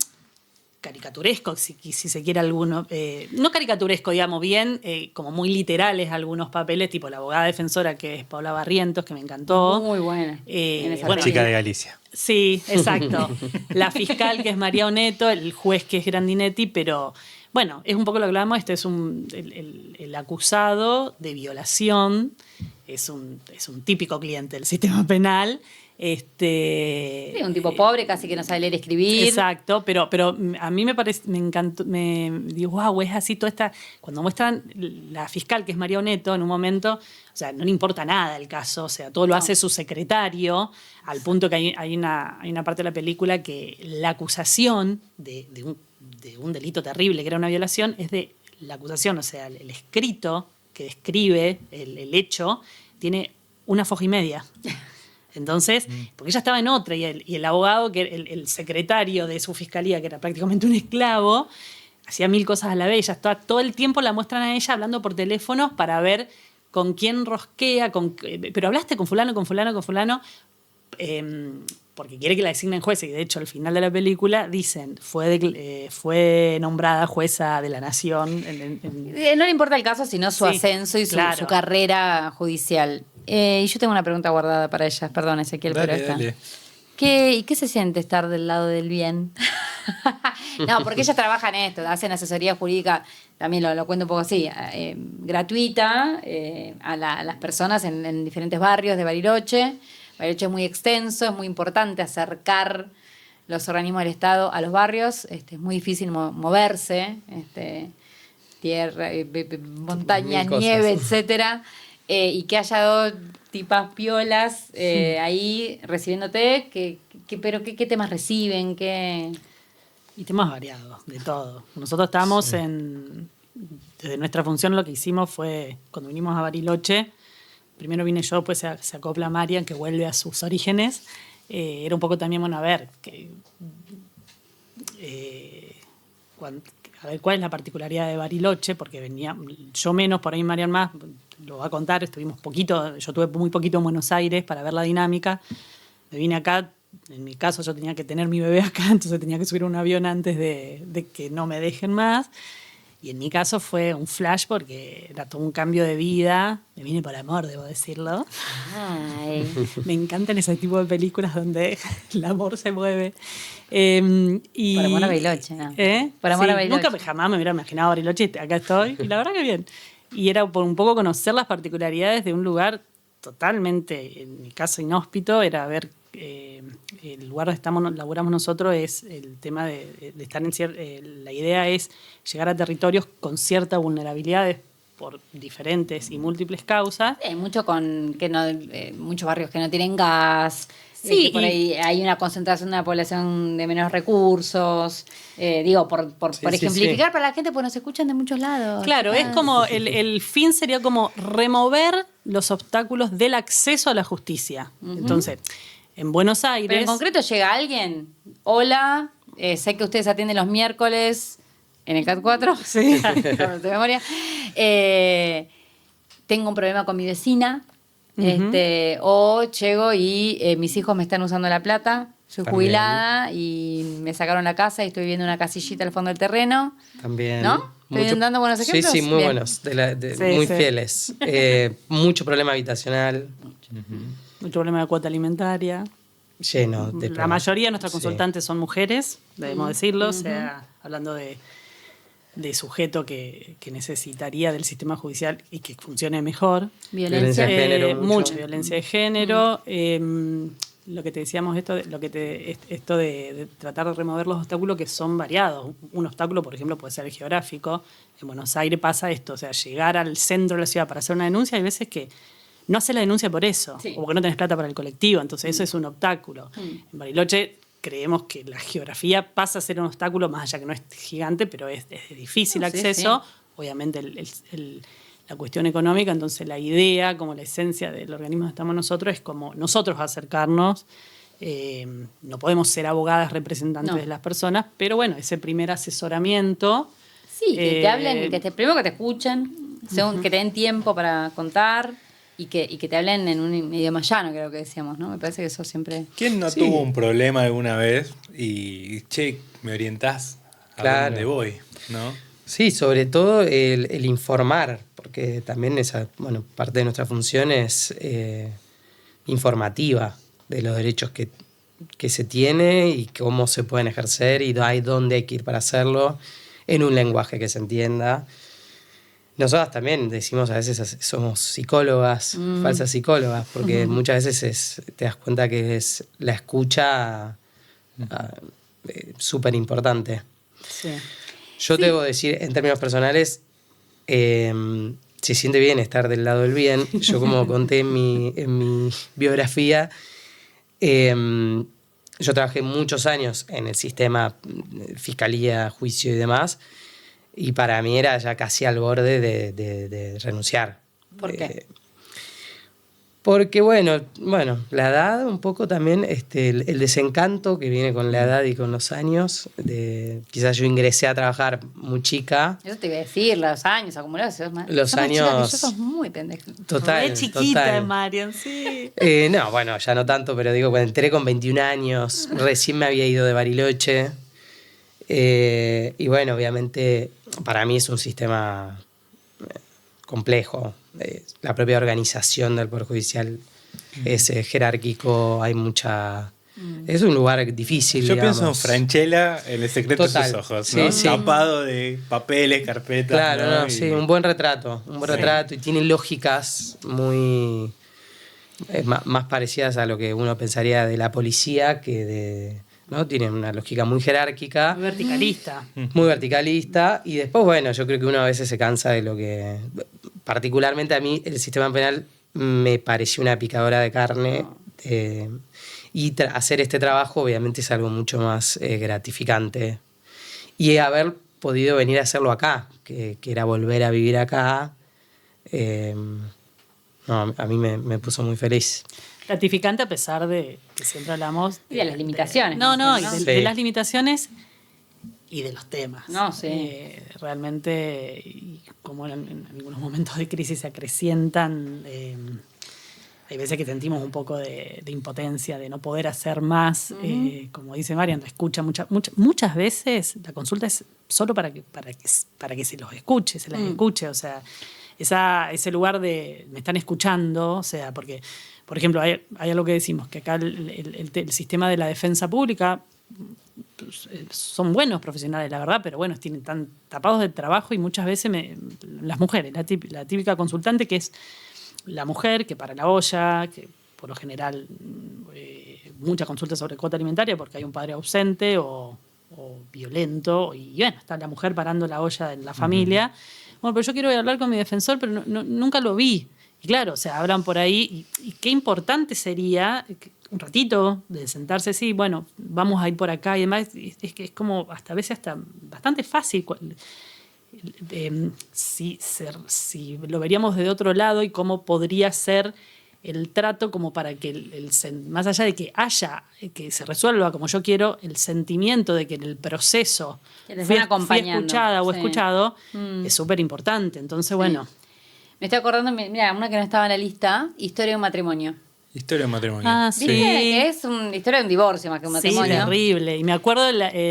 caricaturesco, si se quiere alguno. No caricaturesco, digamos, bien, como muy literales algunos papeles, tipo la abogada defensora, que es Paula Barrientos, que me encantó. Muy buena. En esa bueno, peli. Chica de Galicia. Sí, exacto. La fiscal, que es María Oneto, el juez, que es Grandinetti, pero bueno, es un poco lo que hablamos. Este es el acusado de violación, es un típico cliente del sistema penal. Sí, un tipo pobre, casi que no sabe leer y escribir. Exacto, pero a mí me encantó, me digo, wow, es así toda esta. Cuando muestran la fiscal, que es María Oneto, en un momento, o sea, no le importa nada el caso, o sea, todo lo hace su secretario, al punto que hay una parte de la película que la acusación de un delito terrible, que era una violación, es de la acusación, o sea, el escrito que describe el hecho, tiene una foja y media. Entonces, porque ella estaba en otra y el abogado, que el secretario de su fiscalía, que era prácticamente un esclavo, hacía 1000 cosas a la vez. Ella estaba, todo el tiempo la muestran a ella hablando por teléfonos para ver con quién rosquea, pero hablaste con fulano, porque quiere que la designen jueza, y de hecho al final de la película dicen, fue nombrada jueza de la nación. No le importa el caso, sino su Sí, ascenso y su claro. carrera judicial. Y yo tengo una pregunta guardada para ella, perdón, Ezequiel, pero Dale, esta. dale. ¿Qué se siente estar del lado del bien? No, porque ella trabaja en esto, hacen asesoría jurídica, también lo cuento un poco así, gratuita a las personas en diferentes barrios de Bariloche. Bariloche es muy extenso, es muy importante acercar los organismos del Estado a los barrios, es muy difícil moverse, tierra, montaña, Mil cosas. nieve, etcétera. Y que haya dos tipas piolas ahí recibiéndote, pero ¿qué temas reciben? Y temas variados, de todo. Nosotros estábamos desde nuestra función lo que hicimos fue, cuando vinimos a Bariloche, primero vine yo, pues se acopla Marian, que vuelve a sus orígenes. Era un poco también, bueno, a ver, a ver cuál es la particularidad de Bariloche, porque venía, yo menos, por ahí Marian más, lo va a contar, estuvimos poquito, yo tuve muy poquito en Buenos Aires para ver la dinámica. Me vine acá, en mi caso yo tenía que tener mi bebé acá, entonces tenía que subir a un avión antes de que no me dejen más. Y en mi caso fue un flash porque era todo un cambio de vida. Me vine por amor, debo decirlo. Ay. Me encantan ese tipo de películas donde el amor se mueve. Por amor a Bariloche, ¿no? Por amor a Bariloche. Nunca jamás me hubiera imaginado Bariloche, acá estoy. Y la verdad que bien. Y era por un poco conocer las particularidades de un lugar totalmente, en mi caso, inhóspito. Era ver el lugar donde laburamos nosotros es el tema de estar en la idea es llegar a territorios con cierta vulnerabilidad por diferentes y múltiples causas. Hay muchos barrios que no tienen gas. Sí, que por ahí hay una concentración de una población de menos recursos. Por Sí, ejemplificar para la gente, pues nos escuchan de muchos lados. Claro, es Ah. como el fin sería como remover los obstáculos del acceso a la justicia. Entonces, en Buenos Aires... Pero en concreto llega alguien. Hola, sé que ustedes atienden los miércoles en el CAT 4. Sí. De memoria. Tengo un problema con mi vecina. O llego y mis hijos me están usando la plata. Soy También. jubilada y me sacaron la casa y estoy viviendo en una casillita al fondo del terreno. También. ¿No? ¿Estoy dando buenos ejemplos? Sí, muy Bien. buenos, Sí, muy sí. fieles. Mucho problema habitacional, Mucho problema de cuota alimentaria. lleno de La problemas. mayoría de nuestras Sí. consultantes son mujeres, debemos decirlo, o sea, hablando de sujeto que necesitaría del sistema judicial y que funcione mejor. Violencia. de género, mucho. Mucha violencia de género. Lo que te decíamos, esto de tratar de remover los obstáculos que son variados. Un obstáculo, por ejemplo, puede ser el geográfico. En Buenos Aires pasa esto, o sea, llegar al centro de la ciudad para hacer una denuncia, hay veces que no haces la denuncia por eso, Sí. o porque no tenés plata para el colectivo, entonces eso es un obstáculo. En Bariloche creemos que la geografía pasa a ser un obstáculo, más allá que no es gigante, pero es de difícil Sí, acceso. sí. Obviamente la cuestión económica, entonces la idea, como la esencia del organismo donde estamos nosotros, es como nosotros acercarnos. No podemos ser abogadas representantes No. de las personas, pero bueno, ese primer asesoramiento. Sí, que te hablen, primero que te escuchen, segundo, que te den tiempo para contar y que te hablen en un idioma llano, creo que decíamos, ¿no? Me parece que eso siempre... ¿Quién no tuvo un problema alguna vez y, che, me orientás a Claro. dónde voy, ¿no? Sí, sobre todo el informar, porque también esa, bueno, parte de nuestra función es informativa de los derechos que se tiene y cómo se pueden ejercer y dónde hay que ir para hacerlo en un lenguaje que se entienda. Nosotras también decimos a veces somos psicólogas, falsas psicólogas, porque muchas veces te das cuenta que es la escucha súper importante. Sí. Yo debo decir, en términos personales, se siente bien estar del lado del bien. Yo, como conté en mi biografía, yo trabajé muchos años en el sistema fiscalía, juicio y demás, y para mí era ya casi al borde de renunciar. ¿Por qué? Porque, bueno, la edad un poco también, el desencanto que viene con la edad y con los años. Quizás yo ingresé a trabajar muy chica. Eso te iba a decir, los años acumulados. Sos más Los chica que yo, años- sos muy pendeja. Total. Re chiquita, total. Marian, sí. No, bueno, ya no tanto, pero digo, cuando entré con 21 años, recién me había ido de Bariloche. Y bueno, obviamente, para mí es un sistema complejo. La propia organización del Poder Judicial es jerárquico, hay mucha... Es un lugar difícil, Yo digamos. pienso en Franchella en El secreto Total. de sus ojos, Sí, ¿no? sí. Tapado de papeles, carpetas. Claro, ¿no? sí, un buen retrato, Sí. retrato, y tiene lógicas muy más parecidas a lo que uno pensaría de la policía que de... ¿no? Tiene una lógica muy jerárquica. Muy verticalista. Muy verticalista, y después, bueno, yo creo que uno a veces se cansa de lo que... Particularmente a mí el sistema penal me pareció una picadora de carne, y hacer este trabajo obviamente es algo mucho más gratificante. Y haber podido venir a hacerlo acá, que era volver a vivir acá, a mí me puso muy feliz. Gratificante a pesar de que siempre hablamos... Y de las limitaciones. No, ¿no? y de Sí. las limitaciones y de los temas. No, sí. Realmente, y como en algunos momentos de crisis se acrecientan, hay veces que sentimos un poco de impotencia, de no poder hacer más. Como dice Marian, la escucha muchas veces la consulta es solo para que se los escuche, se las escuche. O sea, ese lugar de me están escuchando, o sea, porque, por ejemplo, hay algo que decimos, que acá el sistema de la defensa pública son buenos profesionales, la verdad, pero bueno, están tapados de trabajo, y muchas veces las mujeres, la típica consultante que es la mujer que para la olla, que por lo general muchas consultas sobre cuota alimentaria porque hay un padre ausente o violento, y bueno, está la mujer parando la olla en la familia. Bueno, pero yo quiero hablar con mi defensor, pero nunca lo vi. Y claro, o sea, hablan por ahí, y qué importante sería un ratito de sentarse, sí, bueno, vamos a ir por acá y demás. Es que es como a veces hasta bastante fácil. Si lo veríamos de otro lado, y cómo podría ser el trato como para que más allá de que que se resuelva como yo quiero, el sentimiento de que en el proceso Que te fui están acompañando. escuchada o Sí. escuchado es súper importante. Entonces, bueno, Me estoy acordando, mira, una que no estaba en la lista, Historia de un matrimonio. Historia de matrimonio. Ah, ¿Viste? sí. Que es una historia de un divorcio más que un Sí, matrimonio. terrible. Y me acuerdo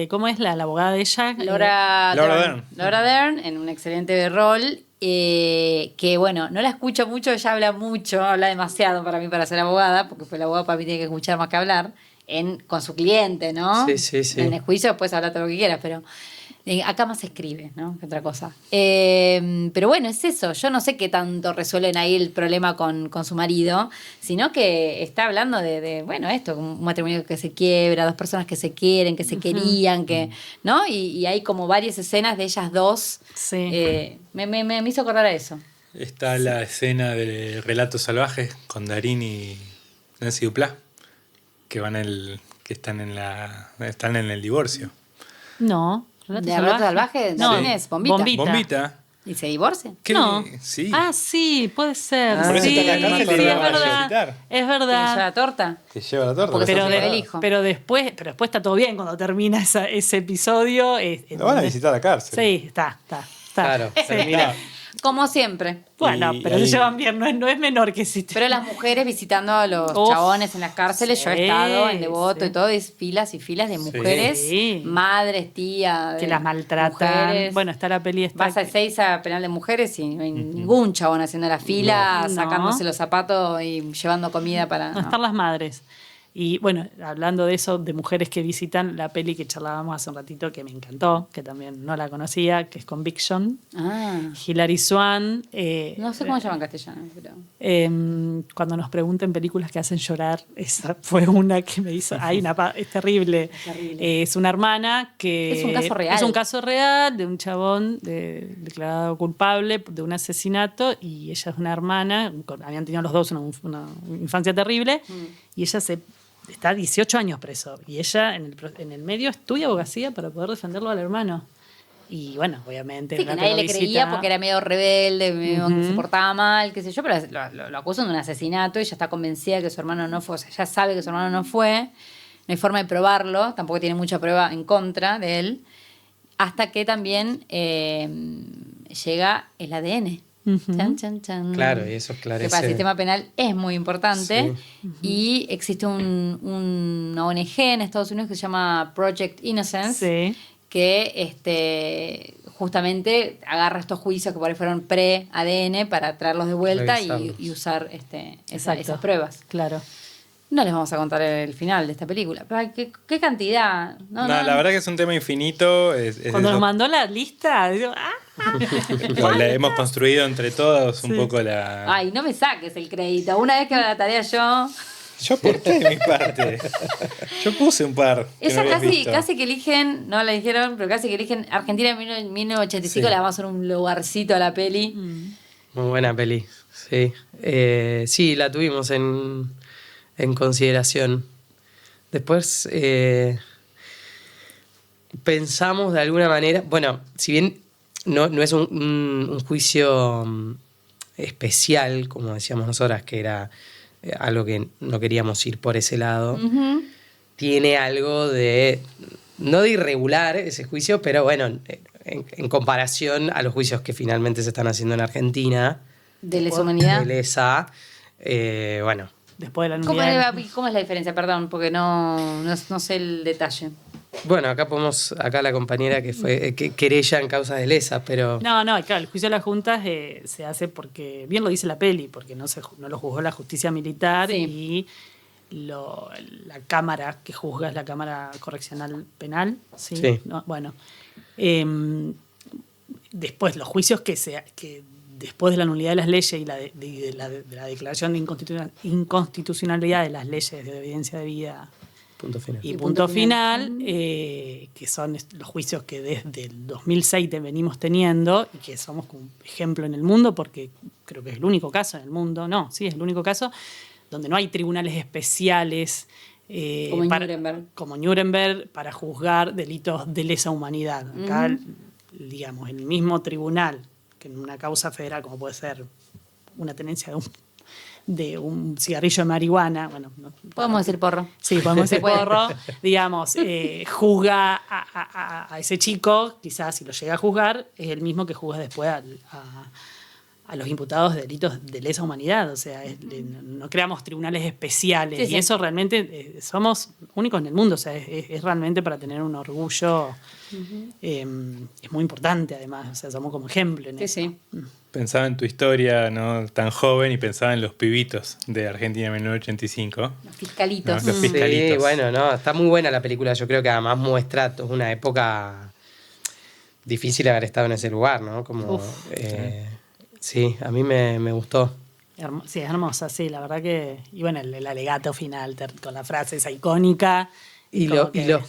cómo es la abogada de ella. Laura Dern. Laura Dern, en un excelente rol. Que bueno, no la escucho mucho, ella habla mucho, habla demasiado para mí para ser abogada, porque fue la abogada para mí tiene que escuchar más que hablar, con su cliente, ¿no? Sí, sí, sí. En el juicio después habla todo lo que quieras, pero acá más se escribe, ¿no? Que otra cosa. Pero bueno, es eso, yo no sé qué tanto resuelven ahí el problema con su marido, sino que está hablando bueno, esto, un matrimonio que se quiebra, dos personas que se quieren, que se querían, ¿no? Y hay como varias escenas de ellas dos. Sí. Me hizo acordar a eso. Está la escena de Relatos Salvajes con Darín y Nancy Duplá, que están en el divorcio. No. ¿De Relatos Salvajes? No, ¿Quién es? Bombita. Bombita. ¿Y se divorcian? ¿Qué? No. Sí. Ah, sí, puede ser. Por eso sí, está en la cárcel sí, y le es van a verdad. gritar. Es ¿Que le lleva verdad. la torta? Que lleva la torta. Porque pero se se lleva el lleva- hijo. Pero después está todo bien cuando termina ese episodio. Lo van a visitar a la cárcel. Sí, está. Claro, Sí. termina. Como siempre. Bueno, Y pero ahí- se llevan bien, no es menor que si Pero las mujeres visitando a los Uf, chabones en las cárceles, yo he sí, estado en Devoto sí. y todo, es filas y filas de mujeres, Sí. madres, tías, que las maltratan. mujeres. Bueno, está la peli esta. Vas a Ezeiza, penal de mujeres, y no hay ningún chabón haciendo la fila, No. sacándose los zapatos y llevando comida para... No, están las madres. Y bueno, hablando de eso, de mujeres que visitan, la peli que charlábamos hace un ratito, que me encantó, que también no la conocía, que es Conviction. Ah, Hilary Swank. no sé cómo se llama en castellano, pero... Cuando nos pregunten películas que hacen llorar, esa fue una que me hizo. Es terrible. Terrible. Es una hermana que. Es un caso real. Es un caso real de un chabón declarado culpable de un asesinato y ella es una hermana. Habían tenido los dos una infancia terrible y ella está 18 años preso. Y ella en el medio estudia abogacía para poder defenderlo al hermano. Y bueno, obviamente. Sí, que la nadie lo le visita. creía porque era medio rebelde, medio que se portaba mal, qué sé yo, pero lo acusan de un asesinato y ella está convencida de que su hermano no fue, o sea, ella sabe que su hermano no fue, no hay forma de probarlo, tampoco tiene mucha prueba en contra de él, hasta que también llega el ADN. Ujú. Chan, chan, chan. Claro, y eso Que para el esclarece. sistema penal es muy importante. Y existe una ONG en Estados Unidos que se llama Project Innocence, Sí. que justamente agarra estos juicios que por ahí fueron pre-ADN para traerlos de vuelta Revisarlos. y usar Exacto. esas pruebas. Claro. No les vamos a contar el final de esta película. Pero ay, qué cantidad. No, la verdad que es un tema infinito. Cuando eso. nos mandó la lista, digo, La hemos construido entre todos un poco la... Ay, no me saques el crédito. Una vez que haga la tarea yo... Yo aporté mi parte. Yo puse un par. Que Ella no habías visto. casi que eligen, no la dijeron, pero casi que eligen Argentina en 1985, Sí. le vamos a hacer un lugarcito a la peli. Muy buena peli, sí. Sí, la tuvimos en consideración. Después pensamos de alguna manera, bueno, si bien no es un juicio especial, como decíamos nosotras, que era algo que no queríamos ir por ese lado, Ujú. tiene algo de, no de irregular ese juicio, pero bueno, en comparación a los juicios que finalmente se están haciendo en Argentina, De lesa humanidad. de lesa, bueno, después de la ¿Cómo, nulidad. ¿Cómo es la diferencia? Perdón, porque no sé el detalle. bueno, acá la compañera que fue que querella en causa de lesa, pero No, claro, el juicio de las juntas se hace porque, bien lo dice la peli, porque no lo juzgó la justicia militar Sí. y la Cámara que juzga es la Cámara Correccional Penal. Sí. Sí. No, bueno, después los juicios que después de la nulidad de las leyes y de la declaración de inconstitucionalidad de las leyes de evidencia de vida punto final. y Y punto punto final, final. que son los juicios que desde el 2006 venimos teniendo y que somos como un ejemplo en el mundo, porque creo que es el único caso en el mundo, es el único caso donde no hay tribunales especiales Como en Nuremberg. como Nuremberg para juzgar delitos de lesa humanidad. Acá, digamos, el mismo tribunal que en una causa federal, como puede ser una tenencia de un cigarrillo de marihuana, bueno, Podemos decir porro. sí, podemos decir Se puede. porro, digamos, juzga a ese chico, quizás si lo llega a juzgar, es el mismo que juzga después a los imputados de delitos de lesa humanidad. O sea, no creamos tribunales especiales. Sí. Y eso realmente somos únicos en el mundo. O sea, es realmente para tener un orgullo. Es muy importante, además. O sea, somos como ejemplo en eso. Sí. Pensaba en tu historia, ¿no? Tan joven, y pensaba en los pibitos de Argentina 1985. Los fiscalitos. No, los fiscalitos. Sí, bueno, no, está muy buena la película. Yo creo que además muestra toda una época difícil haber estado en ese lugar, ¿no? Como, sí, a mí me gustó. Sí, es hermosa, sí, la verdad que... Y bueno, el alegato final con la frase esa icónica. Y como que-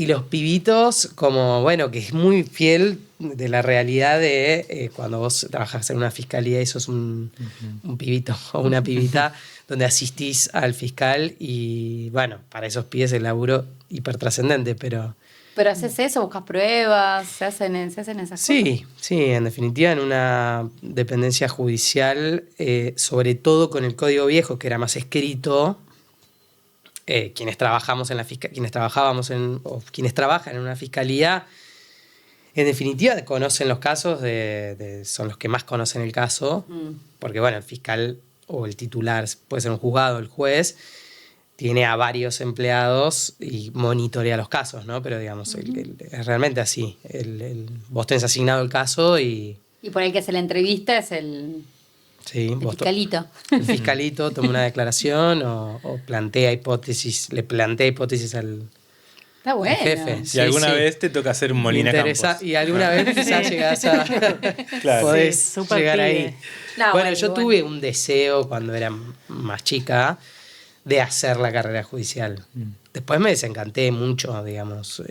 los pibitos, como, bueno, que es muy fiel de la realidad de cuando vos trabajás en una fiscalía y sos un pibito o una pibita, donde asistís al fiscal y, bueno, para esos pibes el laburo hipertrascendente, pero... Pero haces eso, buscas pruebas, se hacen esas cosas. Sí, en definitiva, en una dependencia judicial, sobre todo con el Código Viejo, que era más escrito, quienes trabajábamos o quienes trabajan en una fiscalía, en definitiva conocen los casos, son los que más conocen el caso, porque bueno, el fiscal o el titular puede ser un juzgado, el juez, tiene a varios empleados y monitorea los casos, ¿no? Pero digamos, es realmente así. Vos tenés asignado el caso y... Y por el que se le entrevista es el fiscalito. El fiscalito toma una declaración o plantea hipótesis, le plantea hipótesis al Está bueno. jefe. Y alguna vez te toca hacer un Molina Campos. Y alguna vez quizás llegás a... Claro. Podés Sí, súper llegar pibe. ahí. No, bueno, bueno, yo bueno. tuve un deseo cuando era más chica de hacer la carrera judicial. Después me desencanté mucho, digamos.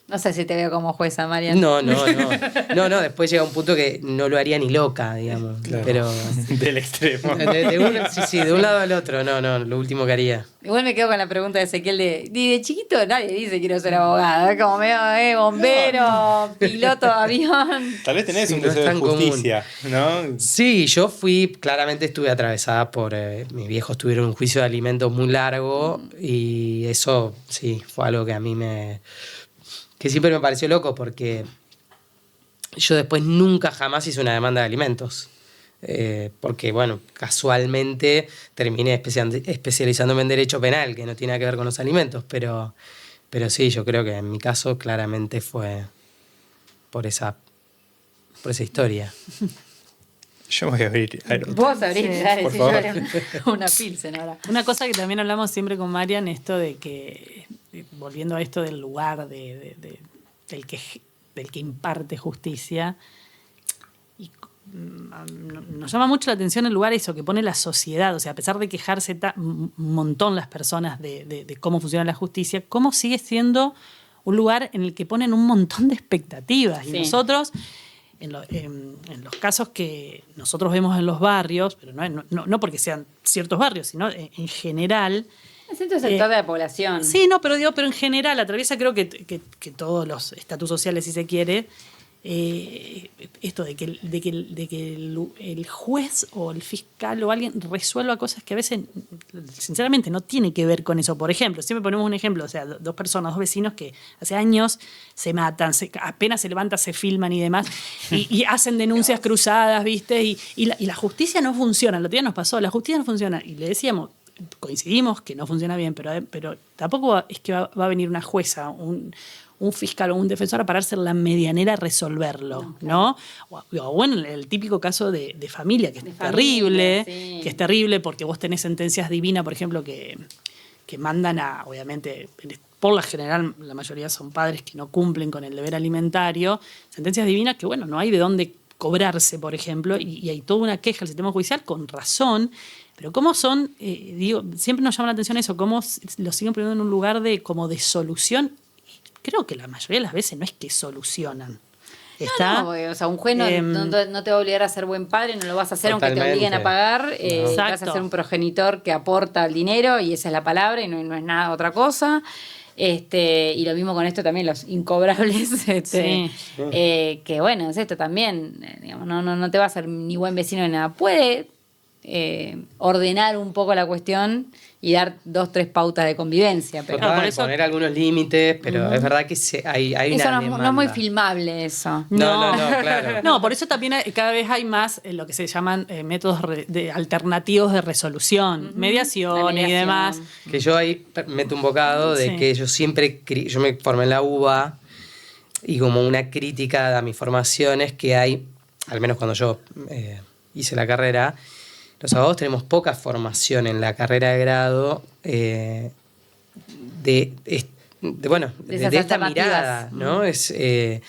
No sé si te veo como jueza, Marian. No, después llega un punto que no lo haría ni loca, digamos. Claro. Pero Del extremo. de un lado al otro, no, lo último que haría. Igual me quedo con la pregunta de Ezequiel de chiquito nadie dice quiero ser abogado. Es como medio bombero, piloto de avión. Tal vez tenés Sí, un no es deseo de tan común. justicia, ¿no? Sí, yo claramente estuve atravesada por... mis viejos tuvieron un juicio de alimentos muy largo y eso, sí, fue algo que a mí que siempre me pareció loco porque yo después nunca jamás hice una demanda de alimentos. Porque, bueno, casualmente terminé especializándome en derecho penal, que no tiene nada que ver con los alimentos, pero sí, yo creo que en mi caso claramente fue por esa historia. Yo me voy a abrir. Vos abrís, Sí, dale, por si favor. yo era una pilsen ahora. Una cosa que también hablamos siempre con Marian, esto de que, volviendo a esto del lugar del que imparte justicia, y nos llama mucho la atención el lugar eso que pone la sociedad, o sea, a pesar de quejarse un montón las personas de cómo funciona la justicia, cómo sigue siendo un lugar en el que ponen un montón de expectativas. Sí. Y nosotros, en los casos que nosotros vemos en los barrios, pero no porque sean ciertos barrios, sino en general... Es cierto sector de la población. Sí, no, pero en general atraviesa creo que todos los estatus sociales, si se quiere, esto de que el juez o el fiscal o alguien resuelva cosas que a veces, sinceramente, no tiene que ver con eso. Por ejemplo, siempre ponemos un ejemplo, o sea, dos vecinos que hace años se matan, apenas se levantan, se filman y demás, y hacen denuncias cruzadas, ¿viste? Y la justicia no funciona. El otro día nos pasó, la justicia no funciona. Y le decíamos, coincidimos que no funciona bien, pero tampoco es que va a venir una jueza, un fiscal o un defensor a pararse en la medianera a resolverlo, ¿no? O bueno, el típico caso de familia, que es terrible, sí. que es terrible porque vos tenés sentencias divinas, por ejemplo, que mandan obviamente, por la general, la mayoría son padres que no cumplen con el deber alimentario, sentencias divinas que, bueno, no hay de dónde cobrarse, por ejemplo, y hay toda una queja al sistema judicial con razón. Pero cómo son, siempre nos llama la atención eso, cómo lo siguen poniendo en un lugar de No, solución. Creo que la mayoría de las veces no es que solucionan. o sea, un juez no te va a obligar a ser buen padre, no lo vas a hacer aunque te Totalmente. obliguen a pagar. Vas a Exacto. ser un progenitor que aporta el dinero y esa es la palabra y no es nada otra cosa. Y lo mismo con esto también, los incobrables, Sí. que bueno, es esto también, digamos, no te va a ser ni buen vecino ni nada. Puede ordenar un poco la cuestión y dar 2, 3 pautas de convivencia. Pero Total, por eso- poner algunos límites, pero es verdad que hay eso una no es muy demanda. filmable, eso. No, claro. No, por eso también cada vez hay más lo que se llaman métodos alternativos de resolución, mediación La y mediación. demás. Que yo ahí meto un bocado de Sí. que yo siempre, yo me formé en la UBA y como una crítica a mi formación es que hay, al menos cuando yo hice la carrera, los abogados tenemos poca formación en la carrera de grado de esas esta alternativas. mirada, ¿no? Es que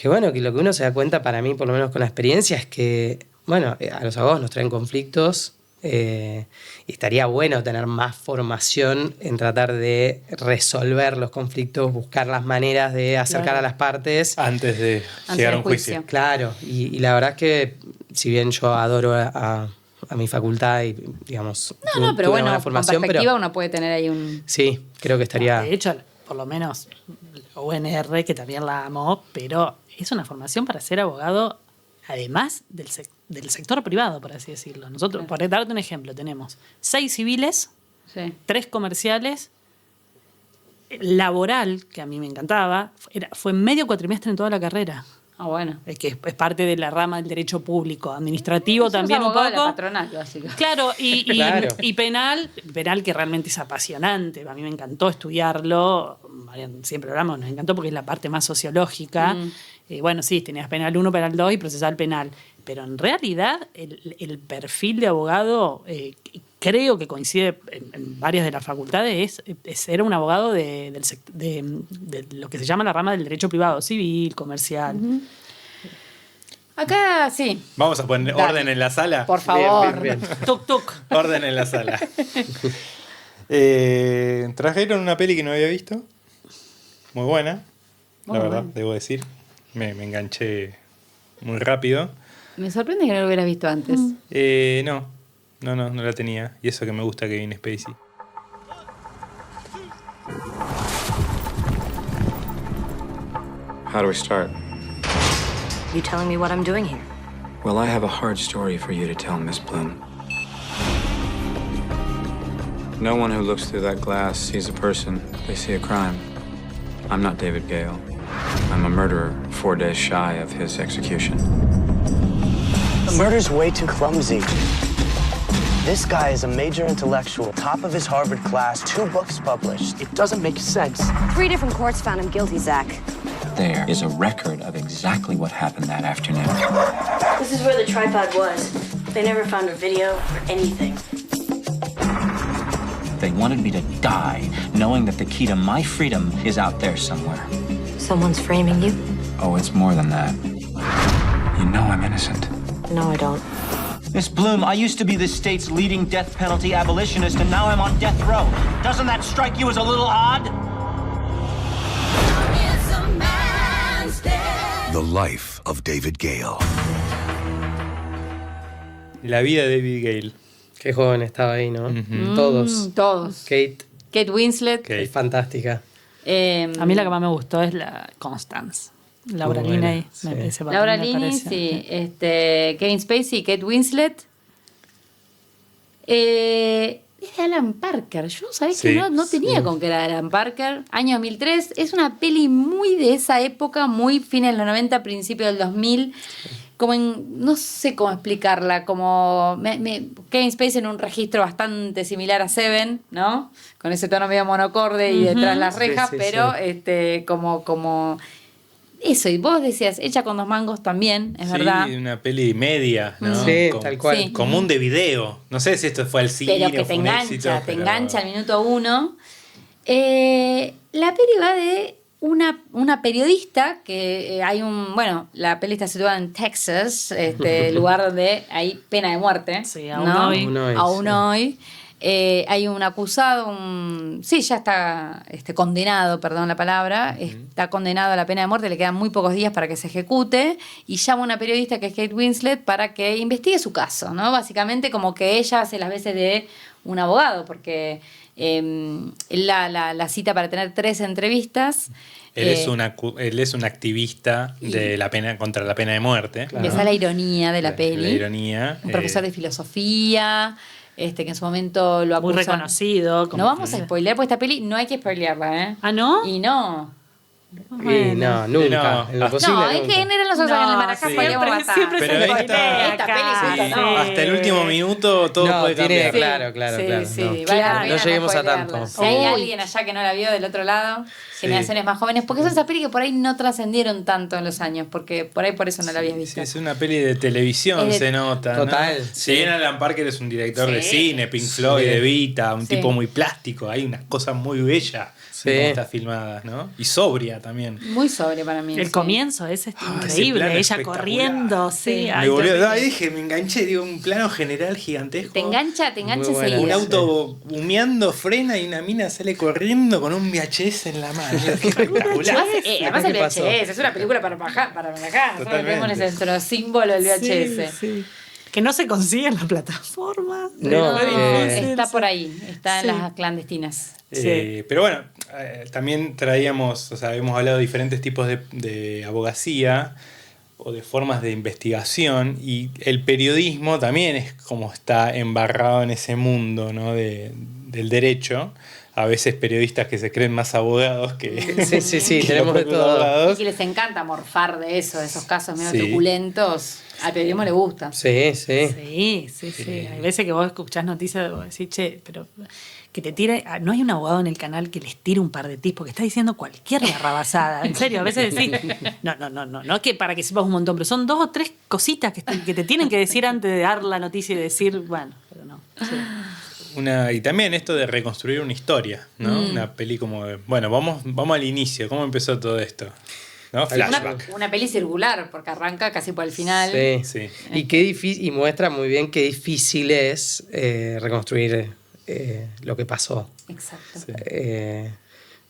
bueno, que lo que uno se da cuenta para mí, por lo menos con la experiencia, es que, bueno, a los abogados nos traen conflictos y estaría bueno tener más formación en tratar de resolver los conflictos, buscar las maneras de acercar Claro. a las partes. Antes de Antes llegar a del un juicio. juicio. Claro, y la verdad es que si bien yo adoro a mi facultad y, digamos, No, pero tuve bueno, buena con formación, perspectiva pero uno puede tener ahí un... sí, creo que estaría... De hecho, por lo menos la UNR, que también la amo, pero es una formación para ser abogado, además del sector privado, por así decirlo. Nosotros, por darte un ejemplo, tenemos 6 civiles, Sí. 3 comerciales, laboral, que a mí me encantaba, fue medio cuatrimestre en toda la carrera. Ah, bueno. Que es parte de la rama del derecho público, administrativo Somos también un abogados de la poco. patronal, básicamente. Claro, Claro. y penal que realmente es apasionante. A mí me encantó estudiarlo. Marian, siempre hablamos, nos encantó porque es la parte más sociológica. Bueno, sí, tenías penal 1, penal 2 y procesal penal. Pero en realidad el perfil de abogado, creo que coincide en varias de las facultades, es ser un abogado de lo que se llama la rama del derecho privado, civil, comercial. Acá sí, Vamos a poner Dale. orden en la sala. por favor. Bien, bien. Tuk, tuk. Orden en la sala. Trajeron una peli que no había visto. Muy buena. Muy la verdad, buena. debo decir. Me enganché muy rápido. Me sorprende que no lo hubieras visto antes. No la tenía. Y eso que me gusta Kevin Spacey. How do we start? You telling me what I'm doing here? Well, I have a hard story for you to tell, Miss Bloom. No one who looks through that glass sees a person. They see a crime. I'm not David Gale. I'm a murderer 4 days shy of his execution. The murder's way too clumsy. This guy is a major intellectual, top of his Harvard class, 2 books published. It doesn't make sense. 3 different courts found him guilty, Zach. There is a record of exactly what happened that afternoon. This is where the tripod was. They never found a video or anything. They wanted me to die, knowing that the key to my freedom is out there somewhere. Someone's framing you? Oh, it's more than that. You know I'm innocent. No, I don't. Miss Bloom, I used to be this state's leading death penalty abolitionist, and now I'm on death row. Doesn't that strike you as a little odd? The life of David Gale. La vida de David Gale. Qué joven estaba ahí, ¿no? Todos. Todos. Kate Kate Winslet. Kate. es fantástica. A mí la que más me gustó es la Constance. Laura Muy buena, Linney. sí. Ese papel Laura me Linney, parece. sí. Kevin Spacey y Kate Winslet. Es de Alan Parker. Yo sabés Sí, que no tenía sí. con que era de Alan Parker. Año 2003. Es una peli muy de esa época, muy fines de los 90, principio del 2000. Como no sé cómo explicarla, como Kevin Spacey en un registro bastante similar a Seven, ¿no? Con ese tono medio monocorde y detrás las rejas, Sí, sí, pero sí. como eso. Y vos decías, hecha con 2 mangos también, es verdad. Sí, una peli media, ¿no? Sí, Como- tal cual. Sí. Común de video. No sé si esto fue al cine Pero que o te fue un engancha, éxito, te pero- engancha al minuto 1. La peli va de una periodista que la peli está situada en Texas, lugar donde hay pena de muerte. Sí, aún ¿no? hoy. Aún hoy, Aún sí. hoy. Hay un acusado, ya está condenado, perdón la palabra, está condenado a la pena de muerte, le quedan muy pocos días para que se ejecute, y llama a una periodista que es Kate Winslet para que investigue su caso, ¿no? Básicamente como que ella hace las veces de un abogado, porque él la cita para tener 3 entrevistas, Él es un activista de la pena contra la pena de muerte. Esa es la ironía de la peli. La ironía. Un profesor de filosofía, que en su momento lo acusan. Muy reconocido. No vamos a spoilear, porque esta peli no hay que spoilearla, ¿eh? ¿Ah, no? Y no. Y no, nunca. En lo posible, No, es nunca. que en nosotros en el Maracá sí. spoileamos bastante. Siempre Pero se esta- spoilea esta acá. peli Sí, no. hasta el último minuto todo No, puede tiene- cambiar. claro. Sí, no. sí, vale Claro, la pena no lleguemos a spoilearla. tanto. Si hay Uy. alguien allá que no la vio del otro lado, generaciones más jóvenes, porque son esas pelis que por ahí no trascendieron tanto en los años, porque por ahí por eso no la habías Sí, visto. es una peli de televisión, Es de- se nota. ¿no? Total, Si sí. bien Alan Parker es un director de Sí. cine, Pink Floyd, de Vita, un Sí. tipo muy plástico, hay unas cosas muy bellas Sí. en cómo está filmadas, ¿no? Y sobria también. Muy sobre para mí. El sí. comienzo es ese increíble. plano Ella espectacular. corriendo, sí. Me ay, volvió, terrible. ahí dije, me enganché, digo, un plano general gigantesco. Te engancha Muy buena. enseguida. Un auto humeando, frena y una mina sale corriendo con un VHS en la mano. Qué espectacular. Además el ¿Qué pasó? VHS es una película para bajar. Nosotros Totalmente. tenemos nuestro símbolo del VHS. Sí, sí. Que no se consigue en la plataforma. No, Está por ahí, está Sí. en las clandestinas. Pero bueno, también traíamos, o sea, hemos hablado de diferentes tipos de abogacía o de formas de investigación y el periodismo también es como está embarrado en ese mundo, ¿no? del derecho. A veces periodistas que se creen más abogados que, Sí, que tenemos los de propios todo. Y abogados. que les encanta morfar de eso, de esos casos medio Sí. truculentos. Al periodismo le gusta. Sí, sí. Sí. Hay veces que vos escuchás noticias y vos decís, che, pero que te tire. No hay un abogado en el canal que les tire un par de tips porque está diciendo cualquier barrabasada. En serio, a veces decís, no, que para que sepas un montón, pero son 2 o 3 cositas que te tienen que decir antes de dar la noticia y decir, bueno, pero no. Sí. Y también esto de reconstruir una historia, ¿no? Una peli como de, bueno, vamos al inicio, ¿cómo empezó todo esto? ¿No? Flashback. Una peli circular, porque arranca casi por el final. Sí. Sí. Y qué difícil, y muestra muy bien qué difícil es reconstruir lo que pasó. Exacto. Sí.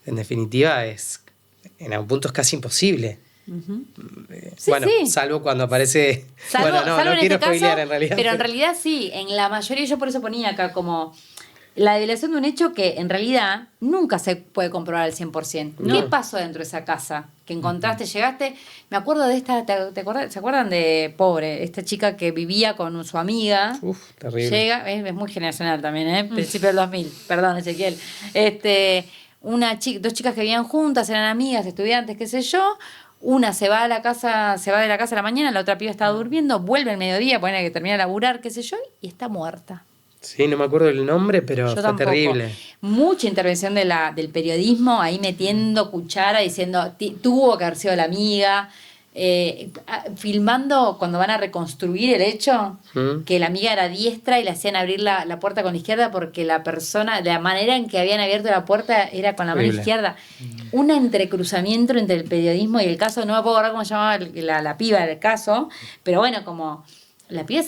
En definitiva, en algún punto es casi imposible. Sí, Bueno, sí. salvo cuando aparece. Salvo, bueno, no salvo en quiero este caso, spoilear en realidad. pero en realidad sí, en la mayoría, yo por eso ponía acá como la develación de un hecho que en realidad nunca se puede comprobar al 100%. No. ¿Qué pasó dentro de esa casa? Que encontraste, llegaste, me acuerdo de esta, ¿se acuerdan de Pobre? Esta chica que vivía con su amiga. Uf, terrible. Llega, es muy generacional también, principio del 2000, perdón Ezequiel. Dos chicas que vivían juntas, eran amigas, estudiantes, qué sé yo. Una se va de la casa a la mañana, la otra piba estaba durmiendo, vuelve al mediodía, pone que termina de laburar, qué sé yo, y está muerta. Sí, no me acuerdo el nombre, pero Yo fue tampoco. terrible. Mucha intervención del periodismo, ahí metiendo cuchara, diciendo, tuvo que haber sido la amiga, filmando cuando van a reconstruir el hecho, que la amiga era diestra y le hacían abrir la puerta con la izquierda porque la persona, la manera en que habían abierto la puerta era con la mano Horrible. izquierda. Un entrecruzamiento entre el periodismo y el caso, no me puedo acordar cómo se llamaba la piba del caso, pero bueno, como la piba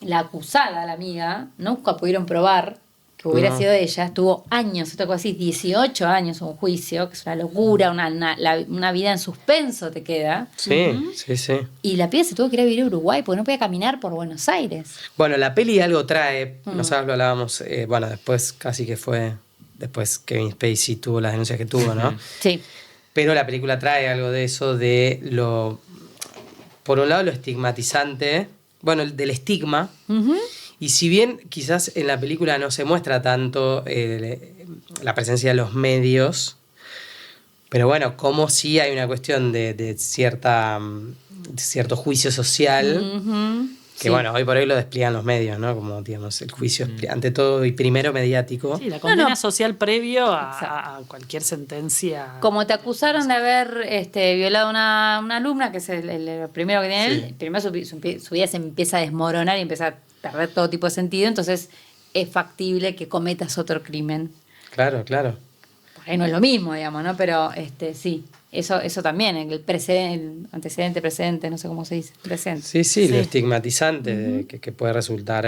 la acusada, la amiga, nunca pudieron probar que hubiera No. sido ella, estuvo años, esto así, 18 años un juicio, que es una locura, una vida en suspenso te queda. Sí, sí. Y la piba se tuvo que ir a vivir a Uruguay porque no podía caminar por Buenos Aires. Bueno, la peli algo trae, nosotros lo hablábamos, bueno, después casi que fue, después Kevin Spacey tuvo las denuncias que tuvo, ¿no? Sí. Pero la película trae algo de eso, por un lado lo estigmatizante, bueno, del estigma, y si bien quizás en la película no se muestra tanto la presencia de los medios, pero bueno, como sí hay una cuestión de cierto juicio social, que Sí. bueno, hoy por hoy lo despliegan los medios, ¿no? Como, digamos, el juicio ante todo y primero mediático. Sí, la condena No. social previo Exacto. a cualquier sentencia. Como te acusaron de haber violado a una alumna, que es el primero que tiene él, primero su vida se empieza a desmoronar y empieza a perder todo tipo de sentido, entonces es factible que cometas otro crimen. Claro. Por ahí no es lo mismo, digamos, ¿no? Pero sí, eso también, el antecedente, no sé cómo se dice, presente. Sí, lo estigmatizante que puede resultar.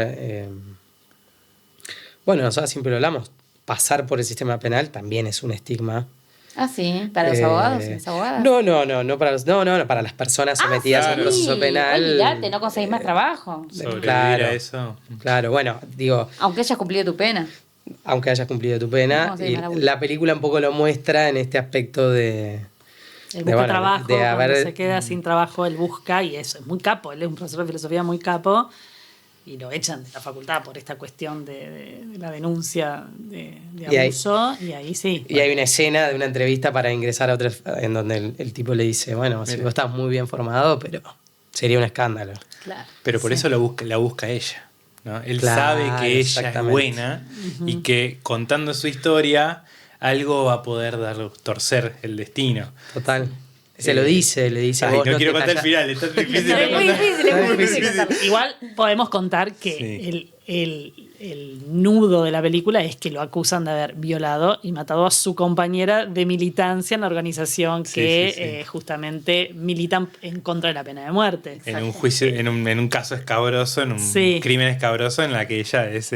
Bueno, nosotros siempre lo hablamos, pasar por el sistema penal también es un estigma. Ah, sí, para los abogados y las abogadas. No para las personas sometidas a un proceso penal. Olvídate, no conseguís más trabajo. Sobrevivir Claro. a eso. Claro, bueno, digo, Aunque hayas cumplido tu pena. aunque hayas cumplido tu pena. ¿Cómo se Y llama la última? la película un poco lo muestra en este aspecto de... Él de, busca bueno, trabajo, de cuando haber- se queda sin trabajo, él busca, y eso es muy capo, él es un profesor de filosofía muy capo, y lo echan de la facultad por esta cuestión de la denuncia de Y ahí- abuso, y ahí sí. Y hay una escena de una entrevista para ingresar a otra, en donde el tipo le dice, bueno, si vos estás muy bien formado, pero sería un escándalo. Claro. Pero por eso la busca ella. ¿no? Él Claro, sabe que ella es exactamente. buena y que contando su historia algo va a poder torcer el destino. Total. Se lo dice, le dice, Ay, vos no quiero te contar el callás. final, está difícil. Es muy difícil, es muy difícil contarlo. Igual podemos contar que Sí. el nudo de la película es que lo acusan de haber violado y matado a su compañera de militancia en la organización Sí, que sí, sí. Justamente militan en contra de la pena de muerte. En un juicio, en un caso escabroso, en un Sí. crimen escabroso en la que ella es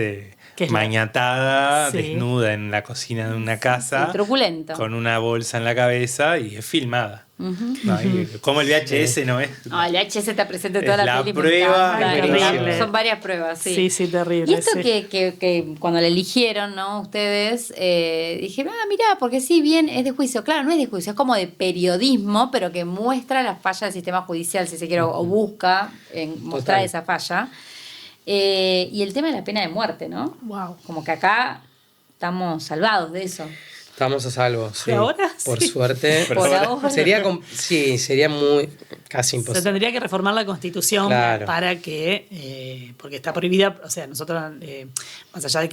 Que es la- mañatada, Sí. desnuda en la cocina de una casa, Truculento. con una bolsa en la cabeza y es filmada. ¿no? Y como el VHS no es. No, el VHS está presente en Es toda la la peli. me prueba, encanta. es terrible. Son varias pruebas, sí. Sí, sí, terrible. Y esto sí. que cuando la eligieron, ¿no? Ustedes, dije, mirá, porque sí, bien, es de juicio. Claro, no es de juicio, es como de periodismo, pero que muestra la falla del sistema judicial, si se quiere, o busca mostrar Total. esa falla. Y el tema de la pena de muerte, ¿no? Wow. Como que acá estamos salvados de eso. Estamos a salvo, sí. ahora? Por Sí. suerte. Por ahora. Sería muy casi Se imposible. tendría que reformar la Constitución Claro. para que, porque está prohibida, o sea, nosotros, más allá de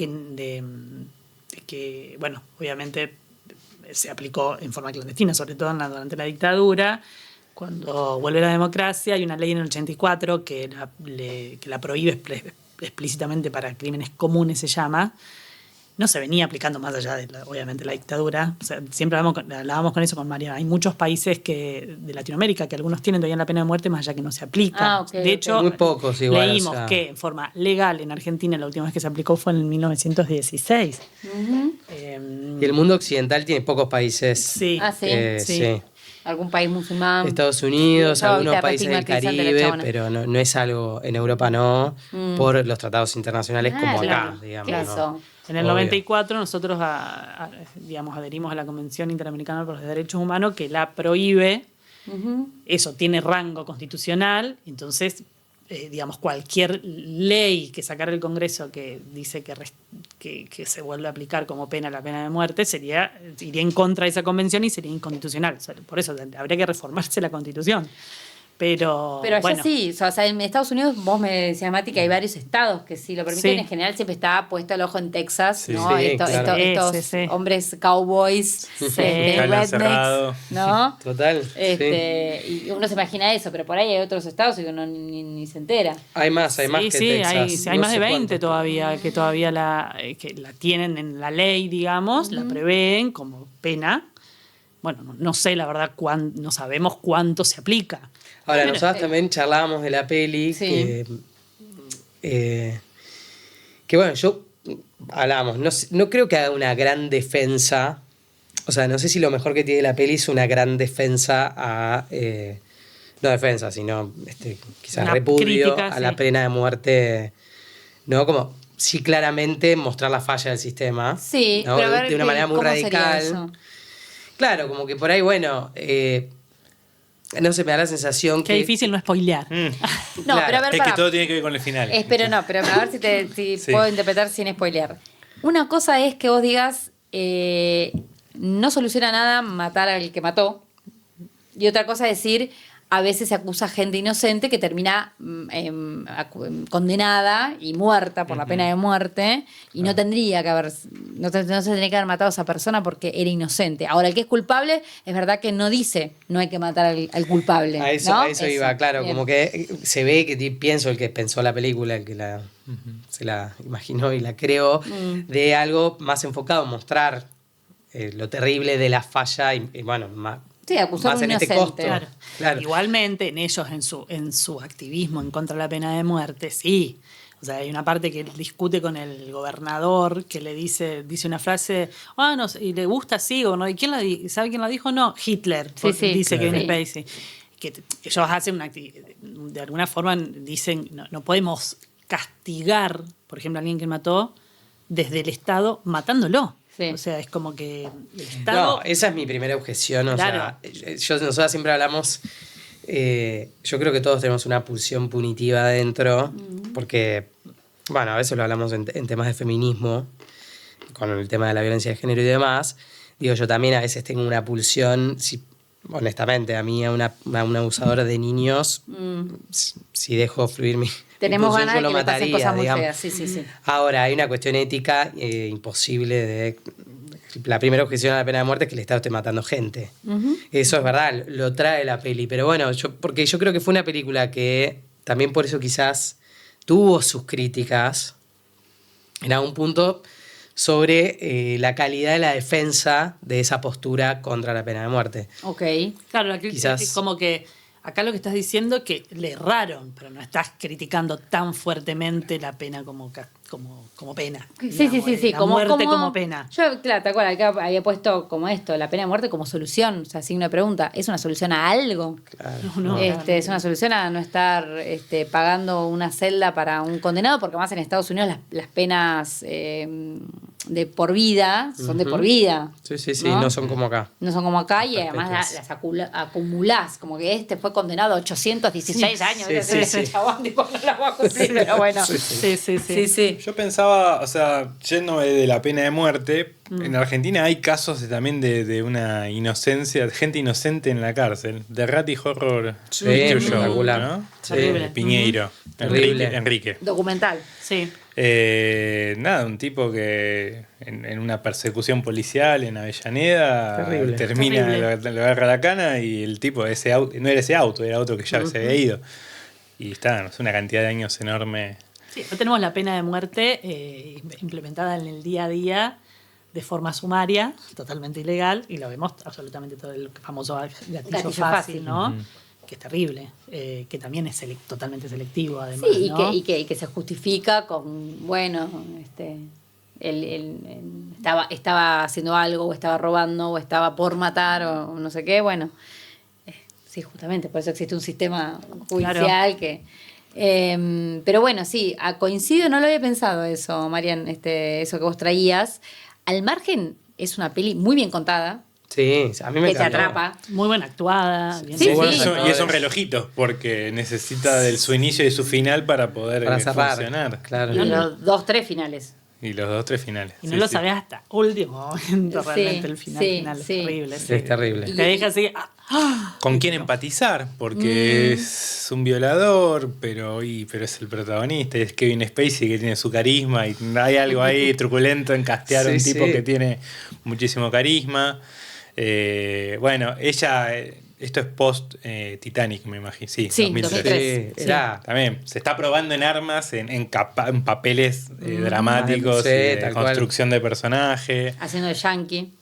que, bueno, obviamente se aplicó en forma clandestina, sobre todo durante la dictadura. Cuando vuelve la democracia, hay una ley en el 84 que la prohíbe explícitamente para crímenes comunes, se llama. No se venía aplicando más allá de, obviamente, la dictadura. O sea, siempre hablábamos con eso con María. Hay muchos países de Latinoamérica que algunos tienen todavía la pena de muerte, más allá que no se aplica. Ok, de hecho, Muy pocos igual, leímos o sea. que en forma legal en Argentina la última vez que se aplicó fue en 1916. Y el mundo occidental tiene pocos países. Sí. Ah, sí. Sí. Algún país musulmán. Estados Unidos, No, algunos viste, países del estigmatizante la Caribe, chabona. pero no es algo, en Europa no, por los tratados internacionales como acá, Claro. digamos. ¿Qué es ¿no? eso? En el Obvio. 94 nosotros digamos, adherimos a la Convención Interamericana por los Derechos Humanos que la prohíbe. Eso tiene rango constitucional, entonces, digamos, cualquier ley que sacara el Congreso que dice que se vuelve a aplicar como pena la pena de muerte iría en contra de esa convención y sería inconstitucional. O sea, por eso habría que reformarse la Constitución. Pero Pero allá bueno, sí, o sea, en Estados Unidos vos me decías, Mati, que hay varios estados que sí lo permiten. Sí. En general siempre está puesto el ojo en Texas, Sí. ¿no? Sí, claro. Estos Sí, sí. hombres cowboys, Jala rednecks, encerrado. ¿no? Total. sí. Y uno se imagina eso, pero por ahí hay otros estados y uno ni se entera. Hay más que sí, Texas. hay No más de sé 20 cuánto. todavía que todavía que la tienen en la ley, digamos, la prevén como pena. Bueno, no sé la verdad, no sabemos cuánto se aplica. Ahora, Pero, nosotros también charlábamos de la peli, Sí. que bueno, hablábamos, no creo que haga una gran defensa, o sea, no sé si lo mejor que tiene la peli es una gran defensa no defensa, sino quizás Una repudio crítica, a la sí. pena de muerte, ¿no? Como sí claramente mostrar la falla del sistema, Sí, ¿no? pero a ver, de una manera muy ¿cómo sería radical. eso? Claro, como que por ahí, bueno, no sé, me da la sensación Qué que... difícil no spoilear. No, Claro. pero a ver, Es que pará. todo tiene que ver con el final. Pero no, pero a ver si Sí. puedo interpretar sin spoilear. Una cosa es que vos digas, no soluciona nada matar al que mató. Y otra cosa es decir, a veces se acusa gente inocente que termina condenada y muerta por la pena de muerte y no tendría que haber, no se tendría que haber matado a esa persona porque era inocente. Ahora, el que es culpable, es verdad que no dice no hay que matar al culpable. A eso, ¿no? a eso iba, claro, Bien. como que se ve que pienso el que pensó la película, el que se la imaginó y la creó, de algo más enfocado, mostrar lo terrible de la falla y bueno, más, Sí, acusó a más un en este inocente. costo. Claro. Claro. Igualmente, en ellos, en su activismo en contra de la pena de muerte, sí. O sea, hay una parte que discute con el gobernador que le dice una frase, no, y le gusta así o no. ¿Y sabe quién la dijo? No, Hitler, Sí, sí, dice claro. Kevin Spacey. Que ellos hacen de alguna forma dicen, no podemos castigar, por ejemplo, a alguien que mató desde el Estado matándolo. Sí. O sea, es como que el Estado... No, esa es mi primera objeción. O Claro. sea, nosotros siempre hablamos. Yo creo que todos tenemos una pulsión punitiva adentro, porque, bueno, a veces lo hablamos en temas de feminismo, con el tema de la violencia de género y demás. Digo, yo también a veces tengo una pulsión, honestamente, a mí, a un abusador de niños, si dejo fluir mi. Tenemos impulsión, ganas yo de lo que le pasen mataría, cosas muy digamos. feas. Sí. Ahora, hay una cuestión ética imposible de. La primera objeción a la pena de muerte es que el Estado esté matando gente. Eso es verdad, lo trae la peli. Pero bueno, porque yo creo que fue una película que también por eso quizás tuvo sus críticas en algún punto sobre la calidad de la defensa de esa postura contra la pena de muerte. Ok. Claro, Quizás- es como que acá lo que estás diciendo es que le erraron, pero no estás criticando tan fuertemente la pena como pena. Sí. La muerte como pena. Yo, claro, te acuerdas que había puesto como esto, la pena de muerte como solución, o sea, signo de pregunta. ¿Es una solución a algo? No, Es una solución a no estar pagando una celda para un condenado, porque más en Estados Unidos las penas de por vida son de por vida. Sí, no son como acá. No son como acá y además Perpetuas. las acumulás, como que fue condenado a 816 años. Sí, ese sí. chabón, tipo, no la voy a cumplir, pero bueno. Sí. Yo pensaba, o sea, yéndome de la pena de muerte, en Argentina hay casos también de una inocencia, de gente inocente en la cárcel. De Ratty Horror Sí, Picture Show, espectacular. ¿no? Sí. Terrible. Piñeiro. Terrible. Enrique. Documental. Sí. Nada, un tipo que en una persecución policial en Avellaneda Terrible. termina, Terrible. lo agarra la cana y el tipo, ese auto, no era ese auto, era auto que ya se había ido. Y está, no sé, una cantidad de años enorme. Sí, no tenemos la pena de muerte implementada en el día a día de forma sumaria, totalmente ilegal, y lo vemos absolutamente todo el famoso gatillo fácil, ¿no? Que es terrible, que también es totalmente selectivo, además. Sí, ¿no? y que se justifica con, bueno, él estaba haciendo algo, o estaba robando, o estaba por matar, o no sé qué, bueno. Sí, justamente, por eso existe un sistema judicial Claro. que... pero bueno, sí, coincido, no lo había pensado eso, Marian, eso que vos traías. Al margen, es una peli muy bien contada, Sí, a mí me que te encantó. atrapa. Muy buena actuada. Bien Sí, Bueno, sí. y es un relojito, porque necesita de su inicio y su final para poder Para cerrar. funcionar. Claro. Y los 2-3 finales. Y los 2-3 finales. Y no Sí, lo sí. sabés hasta último momento, Sí, realmente el final sí, final es sí. terrible. Sí, es terrible. Te deja así. ¿Con quién empatizar? Porque es un violador, pero es el protagonista, y es Kevin Spacey que tiene su carisma, y hay algo ahí truculento en castear a un Sí, tipo sí. que tiene muchísimo carisma. Bueno, ella, esto es post Titanic, me imagino. Sí, Sí, 2003. Sí, era. También se está probando en armas, en papeles dramáticos, Sí, y de tal cual. construcción de personaje, Haciendo de yankee.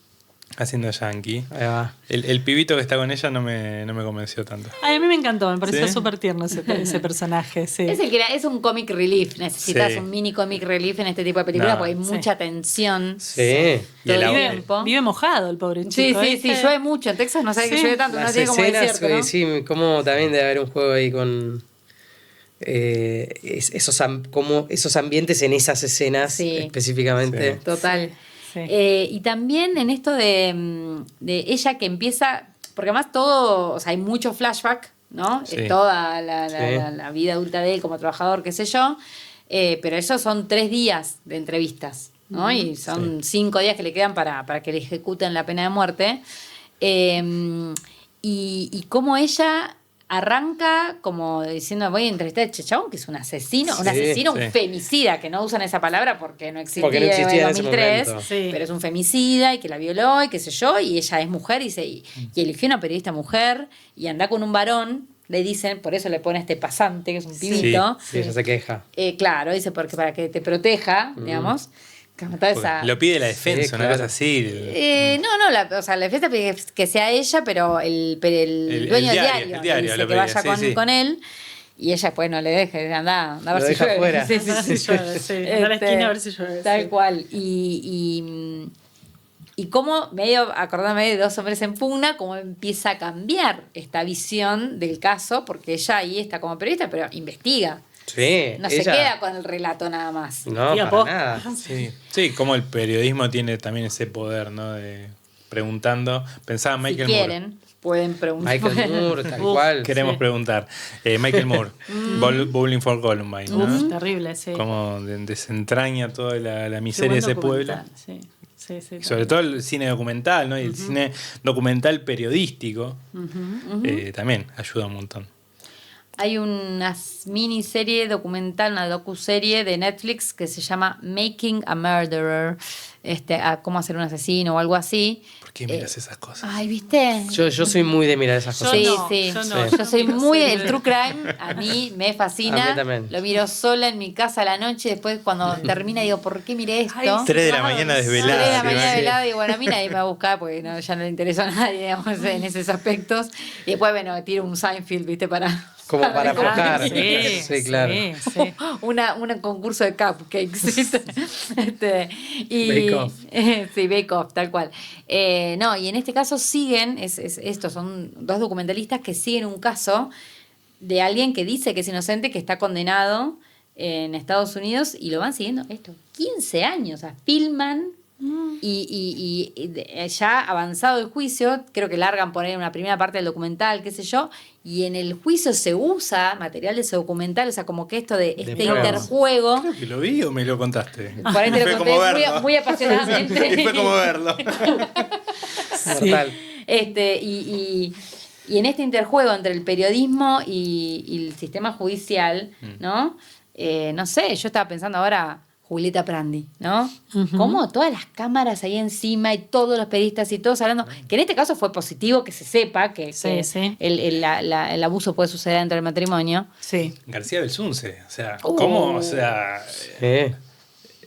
haciendo yankee. Ahí va. El pibito que está con ella no me convenció tanto. Ay, a mí me encantó, me pareció ¿Sí? súper tierno ese personaje. Sí. Es un comic relief. Necesitas Sí. un mini comic relief en este tipo de películas No. porque hay Sí. mucha tensión Sí. Y el todo el auto. tiempo. Vive mojado el pobre chico. Sí, sí, ¿viste? sí, llueve mucho. En Texas no sabe que Sí. llueve tanto, no Las tiene como escenas, desierto, ¿no? sí, como también debe haber un juego ahí con esos ambientes en esas escenas Sí. específicamente. Sí. Total. Sí. Y también en esto de ella que empieza, porque además todo, o sea, hay mucho flashback, ¿no? Sí. Es toda la Sí. vida adulta de él como trabajador, qué sé yo, pero esos son 3 días de entrevistas, ¿no? Y son 5 días que le quedan para que le ejecuten la pena de muerte. Y cómo ella arranca como diciendo, voy a entrevistar a este chabón que es un asesino, Sí, un sí. femicida, que no usan esa palabra porque no existía, Porque no existía en en ese 2003, momento. Sí. pero es un femicida y que la violó y qué sé yo, y ella es mujer y eligió una periodista mujer y anda con un varón, le dicen, por eso le pone este pasante, que es un pibito. Sí, ella se queja. Claro, dice, porque para que te proteja, digamos. Como toda Porque esa- lo pide la defensa, Sí, una claro. cosa así. no, la defensa pide que sea ella, pero el dueño del diario, el diario dice lo que pedía, vaya sí, sí. con él. Y ella, pues, no le deja, dice, anda a ver Lo si deja llueve. afuera. Sí, sí, A ver sí. si llueve, sí. Anda a la esquina a ver si llueve, Tal sí. cual. Y cómo, medio acordándome de Dos hombres en pugna, cómo empieza a cambiar esta visión del caso, porque ella ahí está como periodista, pero investiga. Sí, No se queda con el relato nada más. No, Sí, para nada. Sí, como el periodismo tiene también ese poder, ¿no? De preguntando. Pensaba Si Michael Moore. quieren, pueden preguntar. Michael Moore, tal cual. Queremos preguntar. Michael Moore, Bowling for Columbine, ¿no? Uf, terrible, sí. Como desentraña toda la Qué miseria buen de ese pueblo. documental, Sí, sí, sí. Y sobre todo el cine documental, ¿no? Y el cine documental periodístico también ayuda un montón. Hay una miniserie documental, una docuserie de Netflix que se llama Making a Murderer, a cómo hacer un asesino o algo así. ¿Por qué miras esas cosas? Ay, ¿viste? Yo soy muy de mirar esas cosas. Sí, no, sí. yo no, Yo yo soy miro muy series. del true crime. A mí me fascina. A mí también. Lo miro sola en mi casa a la noche. Después, cuando termina, digo, ¿por qué miré esto? Ay, 3 de la mañana desvelada. 3 de la ¿sí? mañana Sí. velada y bueno, a mí nadie me va a buscar porque ya no le interesa a nadie, digamos, en esos aspectos. Y después, bueno, tiro un Seinfeld, ¿viste? Como para recordar. buscar. Sí, claro. Sí. Un concurso de cupcakes. Bake Off. Sí, Bake Off, tal cual. No, y en este caso siguen, estos son dos documentalistas que siguen un caso de alguien que dice que es inocente, que está condenado en Estados Unidos y lo van siguiendo 15 años, o sea, filman y ya avanzado el juicio, creo que largan por ahí una primera parte del documental, qué sé yo, y en el juicio se usa material de ese documental, o sea, como que esto de este pruebas. interjuego. Creo que lo vi o me lo contaste. Por ahí te Fue lo como conté verlo. muy apasionadamente. Y fue como verlo. Mortal. Y en este interjuego entre el periodismo y el sistema judicial, ¿no? No sé, yo estaba pensando ahora, Julieta Prandi, ¿no? Cómo todas las cámaras ahí encima y todos los periodistas y todos hablando, que en este caso fue positivo que se sepa que Sí. el abuso puede suceder dentro del matrimonio. Sí. García Belsunce. O sea, ¿cómo? O sea, Sí.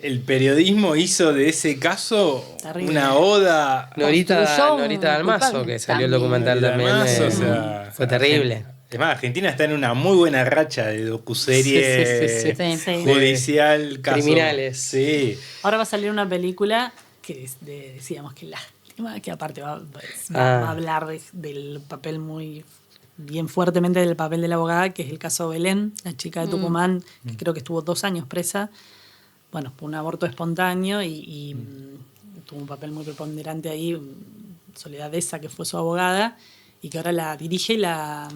el periodismo hizo de ese caso Terrible. una oda. Construyó Norita un Dalmazo, culpable. que salió el También. documental también. Dalmazo, o sea, fue terrible. Es más, Argentina está en una muy buena racha de docuserie Sí. Sí. judicial, caso. Criminales. Sí. Ahora va a salir una película que decíamos que lástima, que aparte va Ah. a hablar del papel muy bien fuertemente del papel de la abogada, que es el caso Belén, la chica de Tucumán, que creo que estuvo 2 años presa, bueno, por un aborto espontáneo y tuvo un papel muy preponderante ahí, Soledad Esa, que fue su abogada, y que ahora la dirige y la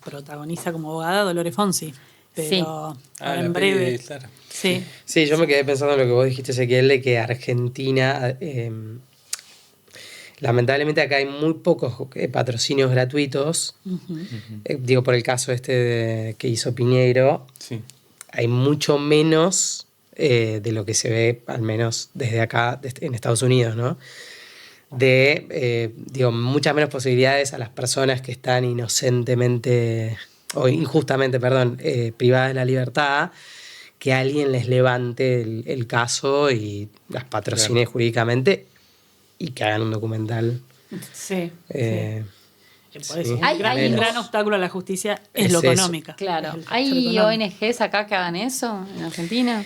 protagoniza como abogada Dolores Fonsi. Pero ahora en breve. Claro. Sí. Sí, yo me quedé pensando en lo que vos dijiste, Ezequiel, de que Argentina, lamentablemente acá hay muy pocos patrocinios gratuitos. Digo, por el caso que hizo Piñeiro, Sí. hay mucho menos de lo que se ve, al menos desde acá, en Estados Unidos, ¿no? Digo, muchas menos posibilidades a las personas que están injustamente, privadas de la libertad, que alguien les levante el caso y las patrocine jurídicamente y que hagan un documental. Sí. Por eso, Sí. Hay un gran obstáculo a la justicia es Es lo eso. económica. Claro. Es el factor ¿Hay económico. ONGs acá que hagan eso en Argentina?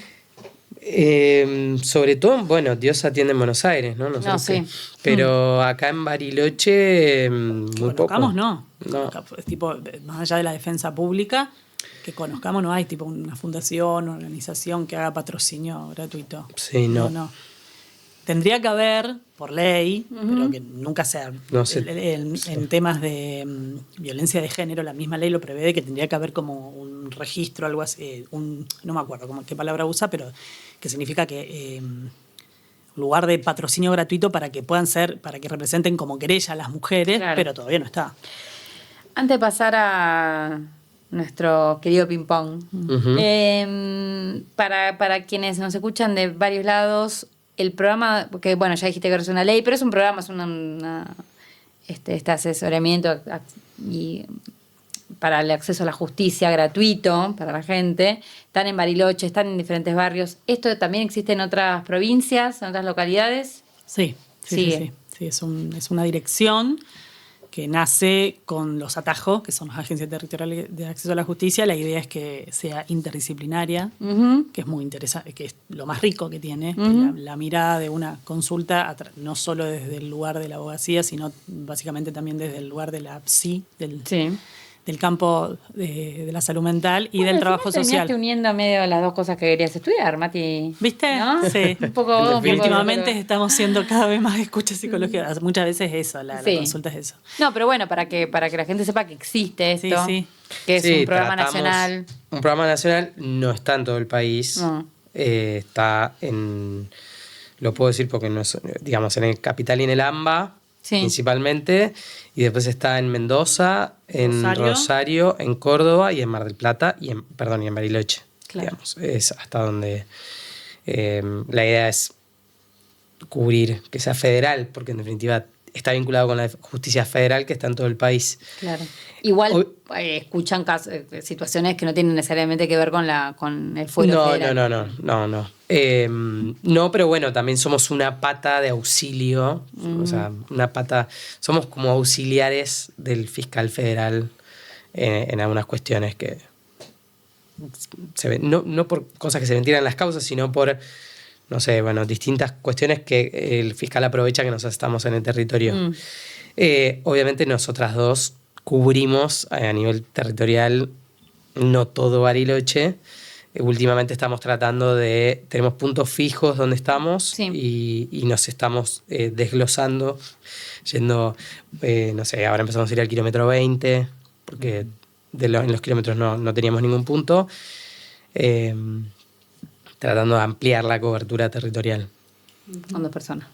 Sobre todo, bueno, Dios atiende en Buenos Aires, ¿no? No, sé sí. qué. Pero acá en Bariloche, muy poco. Conozcamos, no. No. Es tipo, más allá de la defensa pública, que conozcamos, no hay tipo una fundación, una organización que haga patrocinio gratuito. Sí, no. Tendría que haber, por ley, pero que nunca sea. No sé. En temas de violencia de género, la misma ley lo prevé de que tendría que haber como un registro, algo así, no me acuerdo qué palabra usa, pero que significa que lugar de patrocinio gratuito para que representen como querella a las mujeres, Claro. pero todavía no está. Antes de pasar a nuestro querido ping pong, para quienes nos escuchan de varios lados, el programa, porque bueno, ya dijiste que es una ley, pero es un programa, es este asesoramiento y para el acceso a la justicia gratuito para la gente. Están en Bariloche, están en diferentes barrios. ¿Esto también existe en otras provincias, en otras localidades? Sí. Sigue. Sí, es una dirección que nace con los atajos, que son las agencias territoriales de acceso a la justicia. La idea es que sea interdisciplinaria, que es muy interesante, que es lo más rico que tiene, que la mirada de una consulta, no solo desde el lugar de la abogacía, sino básicamente también desde el lugar de la PSI, del campo de la salud mental y Bueno, del al trabajo final social. terminaste uniendo medio las dos cosas que querías estudiar, Mati. ¿Viste? ¿No? Sí. Un poco vos, un poco Últimamente yo. estamos siendo cada vez más escucha psicológica. Muchas veces eso, la Sí. consulta es eso. No, pero bueno, para que la gente sepa que existe esto, Sí. que es Sí, un programa tratamos- nacional. Un programa nacional no está en todo el país. No. Está en... Lo puedo decir porque no es, digamos, en el Capital y en el AMBA, Sí. principalmente. Y después está en Mendoza, en Rosario, en Córdoba y en Mar del Plata y en Bariloche. Claro. Digamos. Es hasta donde la idea es cubrir que sea federal, porque en definitiva está vinculado con la justicia federal que está en todo el país. Claro. Igual escuchan situaciones que no tienen necesariamente que ver con el fuero federal. No. No, pero bueno, también somos una pata de auxilio, o sea, somos como auxiliares del fiscal federal en algunas cuestiones que se ven, no por cosas que se ventilan las causas, sino por, no sé, bueno, distintas cuestiones que el fiscal aprovecha que nosotros estamos en el territorio. Obviamente nosotras dos cubrimos a nivel territorial no todo Bariloche. Últimamente estamos tratando tenemos puntos fijos donde estamos y nos estamos desglosando, yendo, no sé, ahora empezamos a ir al kilómetro 20, porque en los kilómetros no teníamos ningún punto, tratando de ampliar la cobertura territorial. Con 2 personas.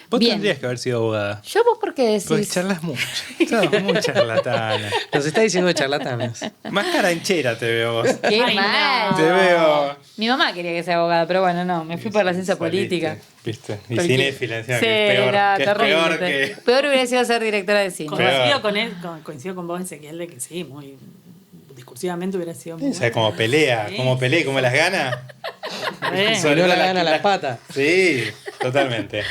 Vos Bien. tendrías que haber sido abogada. Yo vos porque decís... Porque charlas mucho. Sos muy charlatana. Nos está diciendo charlatanas. Más caranchera te veo vos. ¡Qué Ay, mal! no. Te veo. Mi mamá quería que sea abogada, pero bueno, no, me fui por la ciencia política. ¿Viste? Y Porque- cinéfila encima, Sí, que es peor. era Que es terrible. peor que... Peor hubiera sido ser directora de cine. Coincido con vos, Ezequiel, de que sí, muy discursivamente hubiera sido muy O sea, como pelea, Sí. como pelea y como las gana. bueno. Si no la gana la pata. Sí, totalmente.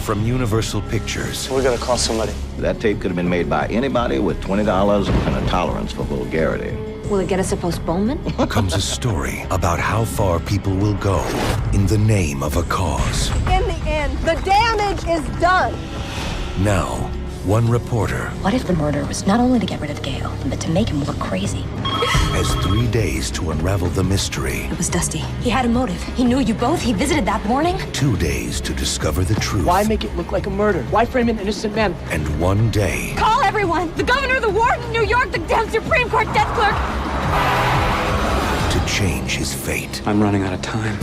From Universal Pictures, We're gonna call somebody. That tape could have been made by anybody with $20 and a tolerance for vulgarity. Will it get us a postponement? comes a story about how far people will go in the name of a cause. In the end, the damage is done. Now, one reporter What if the murder was not only to get rid of Gale, but to make him look crazy? has 3 days to unravel the mystery, It was Dusty. He had a motive. He knew you both. He visited that morning. 2 days to discover the truth, Why make it look like a murder? Why frame an innocent man? and 1 day Call everyone. The governor, the warden, New York, the damn Supreme Court death clerk. to change his fate. I'm running out of time.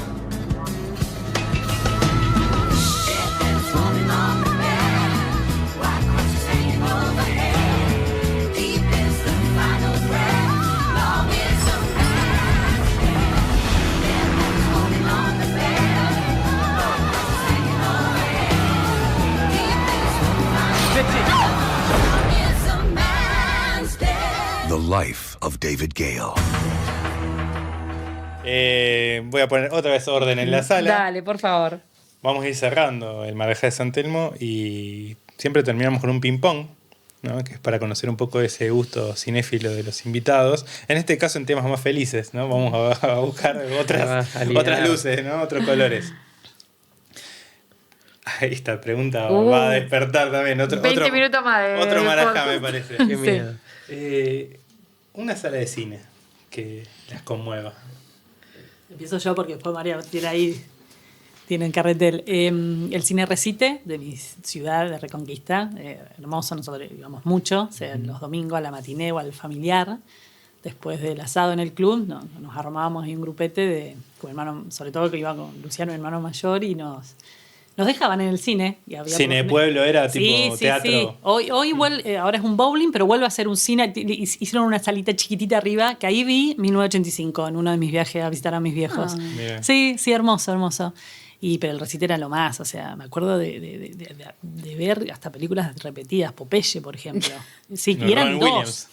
The life of David Gale. Voy a poner otra vez orden en la sala. Dale, por favor. Vamos a ir cerrando el Marajá de San Telmo y siempre terminamos con un ping-pong, ¿no? Que es para conocer un poco ese gusto cinéfilo de los invitados. En este caso en temas más felices, ¿no? Vamos a buscar otras luces, ¿no? Otros colores. Esta pregunta va a despertar también 20 minutos más de otro Marajá, podcast. me parece. Qué miedo. Una sala de cine que las conmueva. Empiezo yo porque después María tiene en carretel. El Cine Recite de mi ciudad de Reconquista, hermoso, nosotros íbamos mucho, o sea, los domingos a la matiné o al familiar, después del asado en el club, nos armábamos ahí un grupete con mi hermano, sobre todo que iba con Luciano, mi hermano mayor, y nos dejaban en el cine. Y había Cine de pueblo era tipo teatro. Sí. Hoy ahora es un bowling, pero vuelve a ser un cine. Hicieron una salita chiquitita arriba, que ahí vi 1985 en uno de mis viajes a visitar a mis viejos. Bien. Sí, hermoso. Pero el Recite era lo más, o sea, me acuerdo de ver hasta películas repetidas, Popeye, por ejemplo. Sí, No, y eran Robin 2. Williams.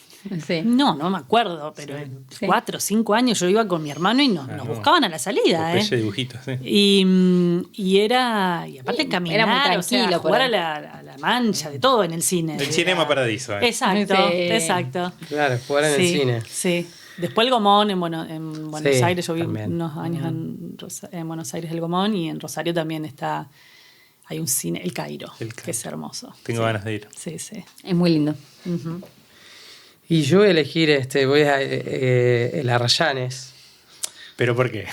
Sí. No me acuerdo, pero en 4 o 5 años yo iba con mi hermano y nos buscaban a la salida. Popeye dibujitos, sí. Y aparte caminar, era muy o sea, tranquilo por jugar ahí. a la mancha, de todo en el cine. El Cinema Paradiso. Exacto, Sí. exacto. Claro, jugar en el cine. Sí. Después el Gomón en Buenos Sí, Aires, yo viví también. unos años en Buenos Aires el Gomón, y en Rosario también hay un cine, El Cairo, que es hermoso. Tengo ganas de ir. Sí. Es muy lindo. Ujú. Y yo voy a elegir, voy a el Arrayanes. ¿Pero por qué?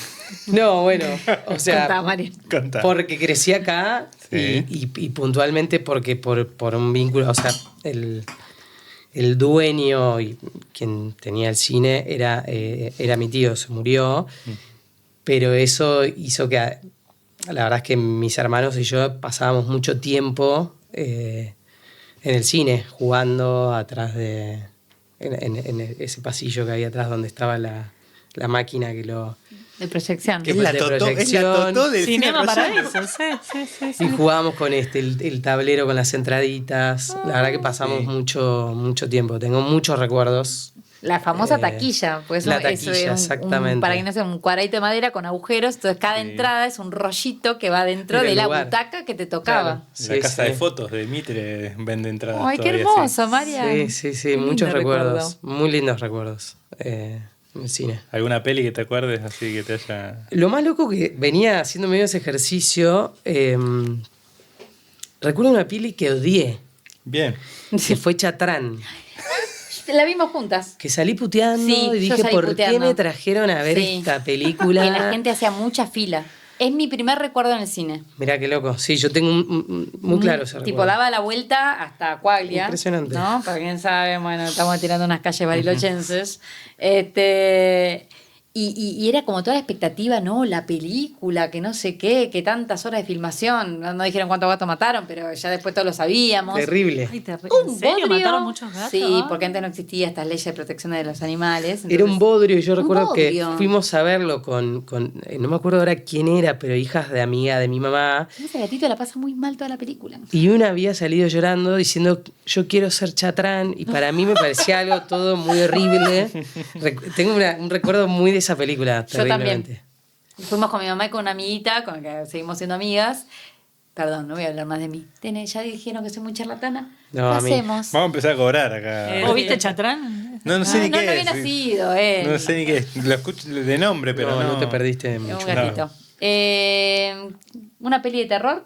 No, bueno, o sea, Contá, Mario. Contá. porque crecí acá Sí. y puntualmente porque por un vínculo, o sea, el dueño y quien tenía el cine era mi tío, se murió, pero eso hizo que, la verdad es que mis hermanos y yo pasábamos mucho tiempo en el cine, jugando atrás en ese pasillo que había atrás donde estaba la máquina que lo... De proyección. Que Es la de Totó, proyección. del Cinema cine Paradiso, Arrayanes. sí. Y jugábamos con el tablero con las entraditas. La verdad que pasamos mucho tiempo. Tengo muchos recuerdos. La famosa taquilla, pues la eso es taquilla, exactamente. para que no sea un cuadradito de madera con agujeros, entonces cada entrada es un rollito que va dentro Del de la lugar. butaca que te tocaba. Claro. La casa Sí. de fotos de Mitre vende entradas. Ay, qué todavía, hermoso, María. Sí, Qué muchos lindo recuerdos. Muy lindos recuerdos en el cine. ¿Alguna peli que te acuerdes así que te haya...? Lo más loco que venía haciendo medio ese ejercicio, recuerdo una peli que odié, Bien. que fue Chatrán. La vimos juntas. Que salí puteando Sí, y yo dije, salí ¿por puteando. qué me trajeron a ver Sí. esta película? Que la gente hacía mucha fila. Es mi primer recuerdo en el cine. Mirá qué loco. Sí, yo tengo muy claro ese Tipo, recuerdo. daba la vuelta hasta Coaglia. Impresionante. ¿No? Para quien sabe, bueno, estamos tirando unas calles barilochenses. Y era como toda la expectativa, ¿no? La película, que no sé qué, que tantas horas de filmación. No dijeron cuántos gatos mataron, pero ya después todos lo sabíamos. Terrible. Ay, ¿En Un serio? bodrio. ¿Mataron muchos gatos? Sí, porque antes no existía estas leyes de protección de los animales. Era un bodrio. Yo un recuerdo bodrio. que fuimos a verlo con no me acuerdo ahora quién era, pero hijas de amiga de mi mamá. Ese gatito la pasa muy mal toda la película. Y una había salido llorando diciendo, yo quiero ser Chatrán. Y para mí me parecía algo todo muy horrible. Tengo un recuerdo muy de esa película. Yo también. Terriblemente. Fuimos con mi mamá y con una amiguita, con la que seguimos siendo amigas. Perdón, no voy a hablar más de mí. Ya dijeron que soy muy charlatana. No, ¿Qué a mí- hacemos? Vamos a empezar a cobrar acá. ¿Vos viste Chatrán? No sé ni no qué había es. nacido, No sé ni qué es. Lo escucho de nombre, pero no. No te perdiste de Es mucho. un gatito. ¿Una peli de terror?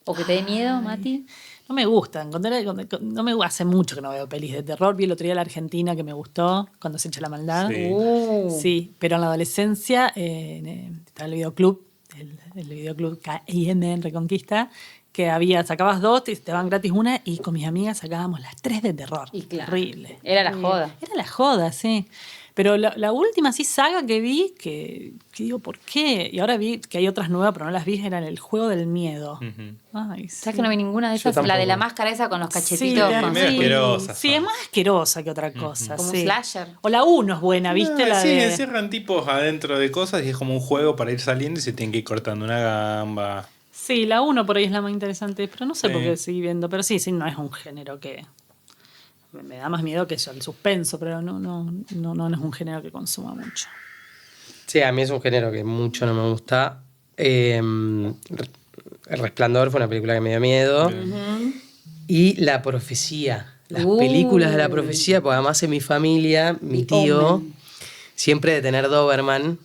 ¿O que te dé miedo, Mati? No me gustan. No me hace mucho que no veo pelis de terror. Vi el otro día La Argentina que me gustó, Cuando se echa la maldad. Sí. Sí, pero en la adolescencia estaba el videoclub, el videoclub KIM en Reconquista, que sacabas 2, te van gratis una, y con mis amigas sacábamos las 3 de terror. Y claro. Horrible. Era la joda. Era la joda, sí. Pero la última sí saga que vi, que digo, ¿por qué? Y ahora vi que hay otras nuevas, pero no las vi, eran El Juego del Miedo. Ay, sí. ¿Sabes que no vi ninguna de Yo esas? La de la tampoco. máscara esa con los Sí, cachetitos. medio asquerosa sí, son. es más asquerosa que otra cosa. Como sí. un slasher. O la 1 es buena, ¿viste? La Sí, de... encierran tipos adentro de cosas y es como un juego para ir saliendo y se tienen que ir cortando una gamba. Sí, la 1 por ahí es la más interesante, pero no sé Sí. por qué seguí viendo. Pero sí, no es un género que... Me da más miedo que eso, el suspenso, pero no es un género que consuma mucho. Sí, a mí es un género que mucho no me gusta. El Resplandor fue una película que me dio miedo. Y La Profecía. Las películas de La Profecía, porque además en mi familia, mi tío, siempre de tener Doberman,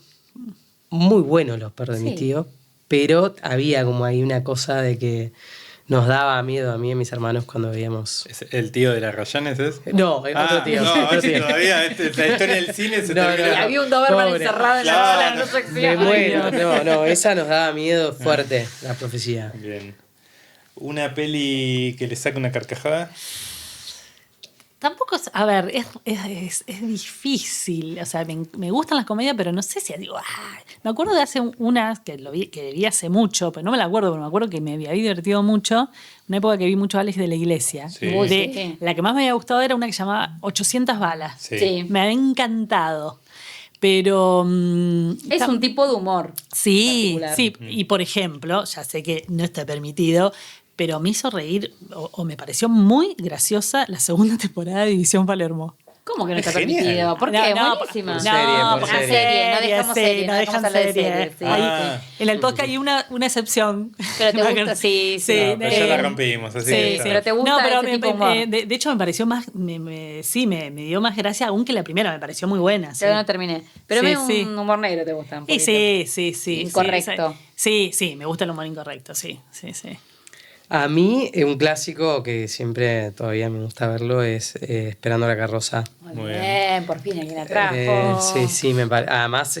muy buenos los perros de mi Sí. tío, pero había como ahí una cosa de que nos daba miedo a mí y a mis hermanos cuando veíamos... ¿Es el tío de las Rayanes es? No, otro tío. No, a ver otro si tío. todavía la historia del cine se No, termina. Y había un Doberman Pobre. encerrado en la Claro. sala de no sección. Me muero. No, esa nos daba miedo fuerte, La Profecía. Bien. ¿Una peli que le saque una carcajada? Tampoco es, a ver, es difícil. O sea, me gustan las comedias, pero no sé si digo, me acuerdo de hace unas que vi hace mucho, pero no me la acuerdo, pero me acuerdo que me había divertido mucho. Una época que vi mucho Alex de la Iglesia. Sí. Uy, De- sí. La que más me había gustado era una que se llamaba 800 balas. Sí. Sí. Me había encantado. Pero Es un tipo de humor. sí, particular. sí. Y por ejemplo, ya sé que no está permitido, pero me hizo reír o me pareció muy graciosa la segunda temporada de División Palermo. ¿Cómo que no está Genial. permitido? ¿Por qué? Buenísima. por serie, por porque serie. No dejamos serie, no dejamos hablar de series, sí. Ah. En el podcast hay una excepción. Pero te gusta, sí, sí. No, pero ya eh, la rompimos, así sí, que sí, ya. pero te gusta pero ese tipo de humor. de hecho me pareció más, me dio más gracia aún que la primera, me pareció muy buena. Sí. Yo no terminé. Pero Sí, a mí sí. un humor negro te gusta un Y poquito. sí. Incorrecto. Sí, me gusta el humor incorrecto, sí. A mí, un clásico que siempre todavía me gusta verlo es Esperando la carroza. Muy bien, por fin alguien la trajo. Sí, además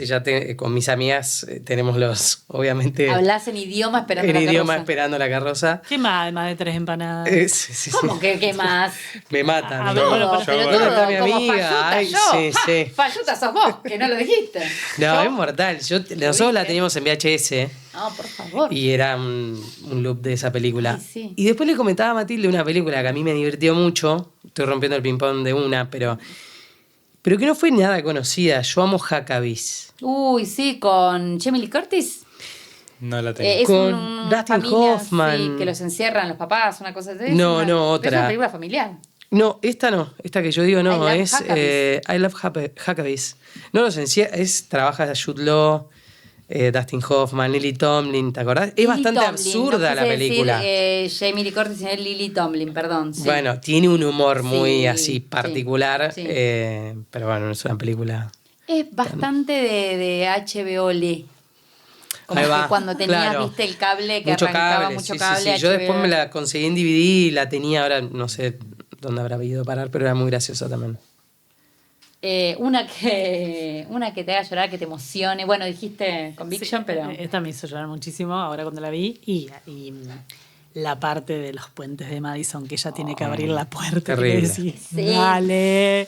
con mis amigas tenemos obviamente... Hablas en idioma esperando la carroza. En idioma esperando la carroza. ¿Qué más además de 3 empanadas? Sí. ¿Cómo que qué más? Me matan. Pero ¿Dónde está mi como amiga? Falluta, Ay, yo. sí. Falluta sos vos, que no lo dijiste. No, es mortal. Nosotros la teníamos en VHS. No, por favor. Y era un loop de esa película. Ay, sí. Y después le comentaba a Matilde una película que a mí me divirtió mucho. Estoy rompiendo el ping-pong de una, pero que no fue nada conocida. Yo amo Huckabee. Uy, sí, con Jamie Lee Curtis. No la tengo. Es Con una Dustin familia, Hoffman. sí, que los encierran los papás, una cosa así. No, Es otra. una película familiar. No, esta que yo digo no, I Love es Huckabees. I Love Huckabees. No los encierra, trabaja Jude Law, Dustin Hoffman, Lily Tomlin, ¿te acordás? Es Lily bastante Tomlin, absurda no la quise película. decir, Jamie Lee Curtis, sino Lily Tomlin, perdón. Sí. Bueno, tiene un humor muy Sí, así particular, sí. pero bueno, es una película... Es bastante de HBO Le. Como Ahí que va, cuando tenías, claro. viste, el cable que Mucho arrancaba cable, mucho sí, cable. sí. Yo después HBO. me la conseguí en DVD y la tenía, ahora no sé dónde habrá ido a parar, pero era muy graciosa también. Una que te haga llorar, que te emocione. Bueno, dijiste Conviction, Sí, pero... Esta me hizo llorar muchísimo ahora cuando la vi. Y la parte de los puentes de Madison, que ella tiene que abrir la puerta. terrible. Y decís, Sí. dale.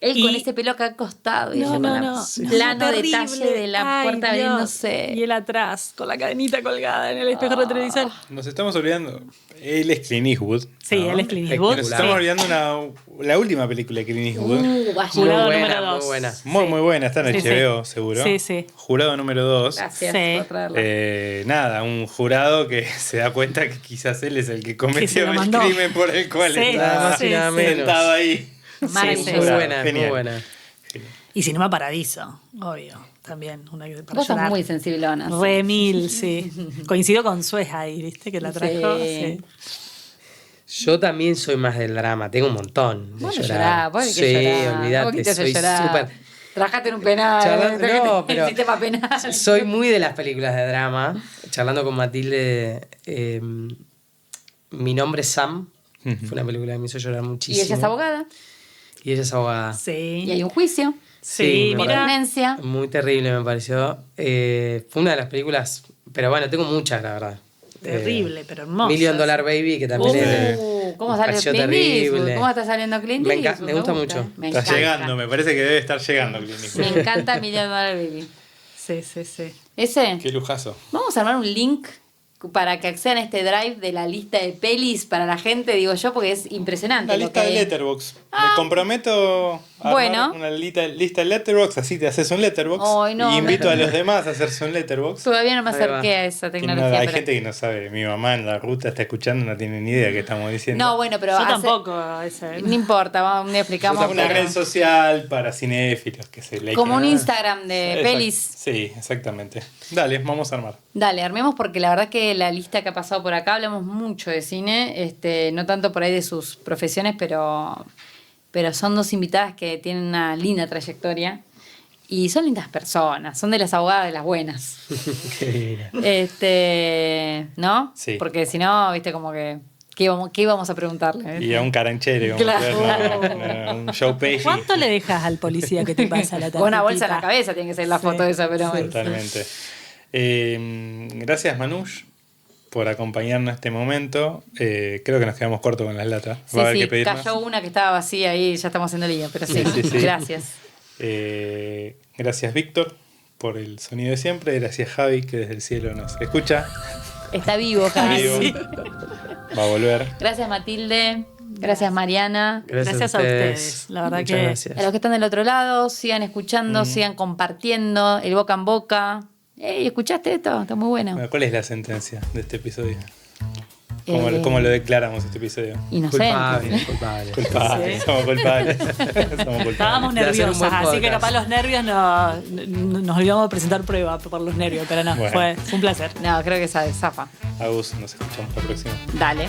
Él Y- con ese pelo acá acostado y No, ella no, con no. la plano Terrible. detalle de la Ay, puerta Dios. abriéndose. Y él atrás, con la cadenita colgada en el espejo retrovisor. Nos estamos olvidando. Él es Clint Eastwood. Sí, él es Clint Eastwood. Nos estamos olvidando la última película de Clint Eastwood. Vaya. Jurado Muy número buena, 2. muy buena. Muy buena, está en Sí, HBO, seguro. Sí, sí. Jurado número 2. Gracias Sí. por traerlo. Nada, un jurado que se da cuenta que quizás él es el que se cometió lo el mandó. crimen por el cual Sí, está Nada más y nada menos. sentado ahí. Maravilloso. Muy buena, Genial. muy buena. Y Cinema Paradiso, obvio. También. Una que para Vos sos llorar. muy sensiblona. sí. Re mil, sí. Coincido con Suez ahí, ¿viste? Que la trajo. Sí. Sí. Yo también soy más del drama, tengo un montón de Vos no llorar. llorás, vos Sí, que llorás. olvídate, Vos que te hace soy llorar. súper... Trabajate en un penal. Charlando- no, pero- El sistema penal. Soy muy de las películas de drama. Charlando con Matilde, Mi nombre es Sam. Fue una película que me hizo llorar Y muchísimo. ella es abogada. Y ella es abogada. Sí. Y hay un juicio. Sí, me Por mira. demencia. Muy terrible me pareció. Fue una de las películas, pero bueno, tengo muchas, la verdad. Terrible, pero hermosa. Million Dollar Baby, que también es de ¿Cómo sale acción Clint Eastwood? terrible. ¿Cómo está saliendo Clint Me Eastwood? me gusta mucho. Me Está encanta. llegando, me parece que debe estar llegando Clint Eastwood. Me encanta Million Dollar Baby. Sí, sí, sí. ¿Ese? Qué lujazo. Vamos a armar un link para que accedan a este drive de la lista de pelis para la gente, digo yo, porque es impresionante. La lo lista que de hay. Letterboxd. Me comprometo a Bueno. armar una lista de Letterboxd, así te haces un Letterboxd. Ay, no, y invito me- a los demás a hacerse un Letterboxd. Todavía no me Ahí va. acerqué a esa Que tecnología. no- hay pero- gente que no sabe. Mi mamá en la ruta está escuchando, no tiene ni idea de qué estamos diciendo. No, bueno, pero Yo hace- tampoco. Esa, No importa, vamos, un día explicamos. Una pero- red social para cinéfilos que se le Como un Instagram de Exacto. pelis. Sí, exactamente. Dale, vamos a armar. Dale, armemos porque la verdad que la lista que ha pasado por acá hablamos mucho de cine, no tanto por ahí de sus profesiones, pero son dos invitadas que tienen una linda trayectoria y son lindas personas, son de las abogadas de las buenas. Qué linda. ¿No? Sí. Porque si no, viste como que ¿qué íbamos a preguntarle? Y a un caranchero, Claro. un show page. ¿Cuánto le dejas al policía que te pasa la tarjetita? Con una bolsa en la cabeza tiene que ser la foto de esa, pero bueno. Totalmente. Gracias, Manush, por acompañarnos en este momento. Creo que nos quedamos cortos con las latas. Sí, Va a haber sí, que pedir cayó más. una que estaba vacía ahí, ya estamos haciendo lío, pero sí, Sí, sí, sí. gracias. Gracias, Víctor, por el sonido de siempre. Gracias, Javi, que desde el cielo nos escucha. Está vivo, Javi. Vivo. Va a volver. Gracias, Matilde. Gracias, Mariana. Gracias a ustedes. La verdad Muchas que gracias. A los que están del otro lado, sigan escuchando, sigan compartiendo, el boca en boca. Ey, ¿escuchaste esto? Está muy bueno. Bueno, ¿cuál es la sentencia de este episodio? Eh, ¿Cómo lo declaramos este episodio? Inocente. Culpable. Culpables, Sí. somos culpables. Somos estábamos culpables. De hacer un nerviosas, buen así que podcast. capaz los nervios nos olvidamos de presentar prueba por los nervios, pero no, Bueno. fue un placer. No, creo que esa zafa. Agus, nos escuchamos la próxima. Dale.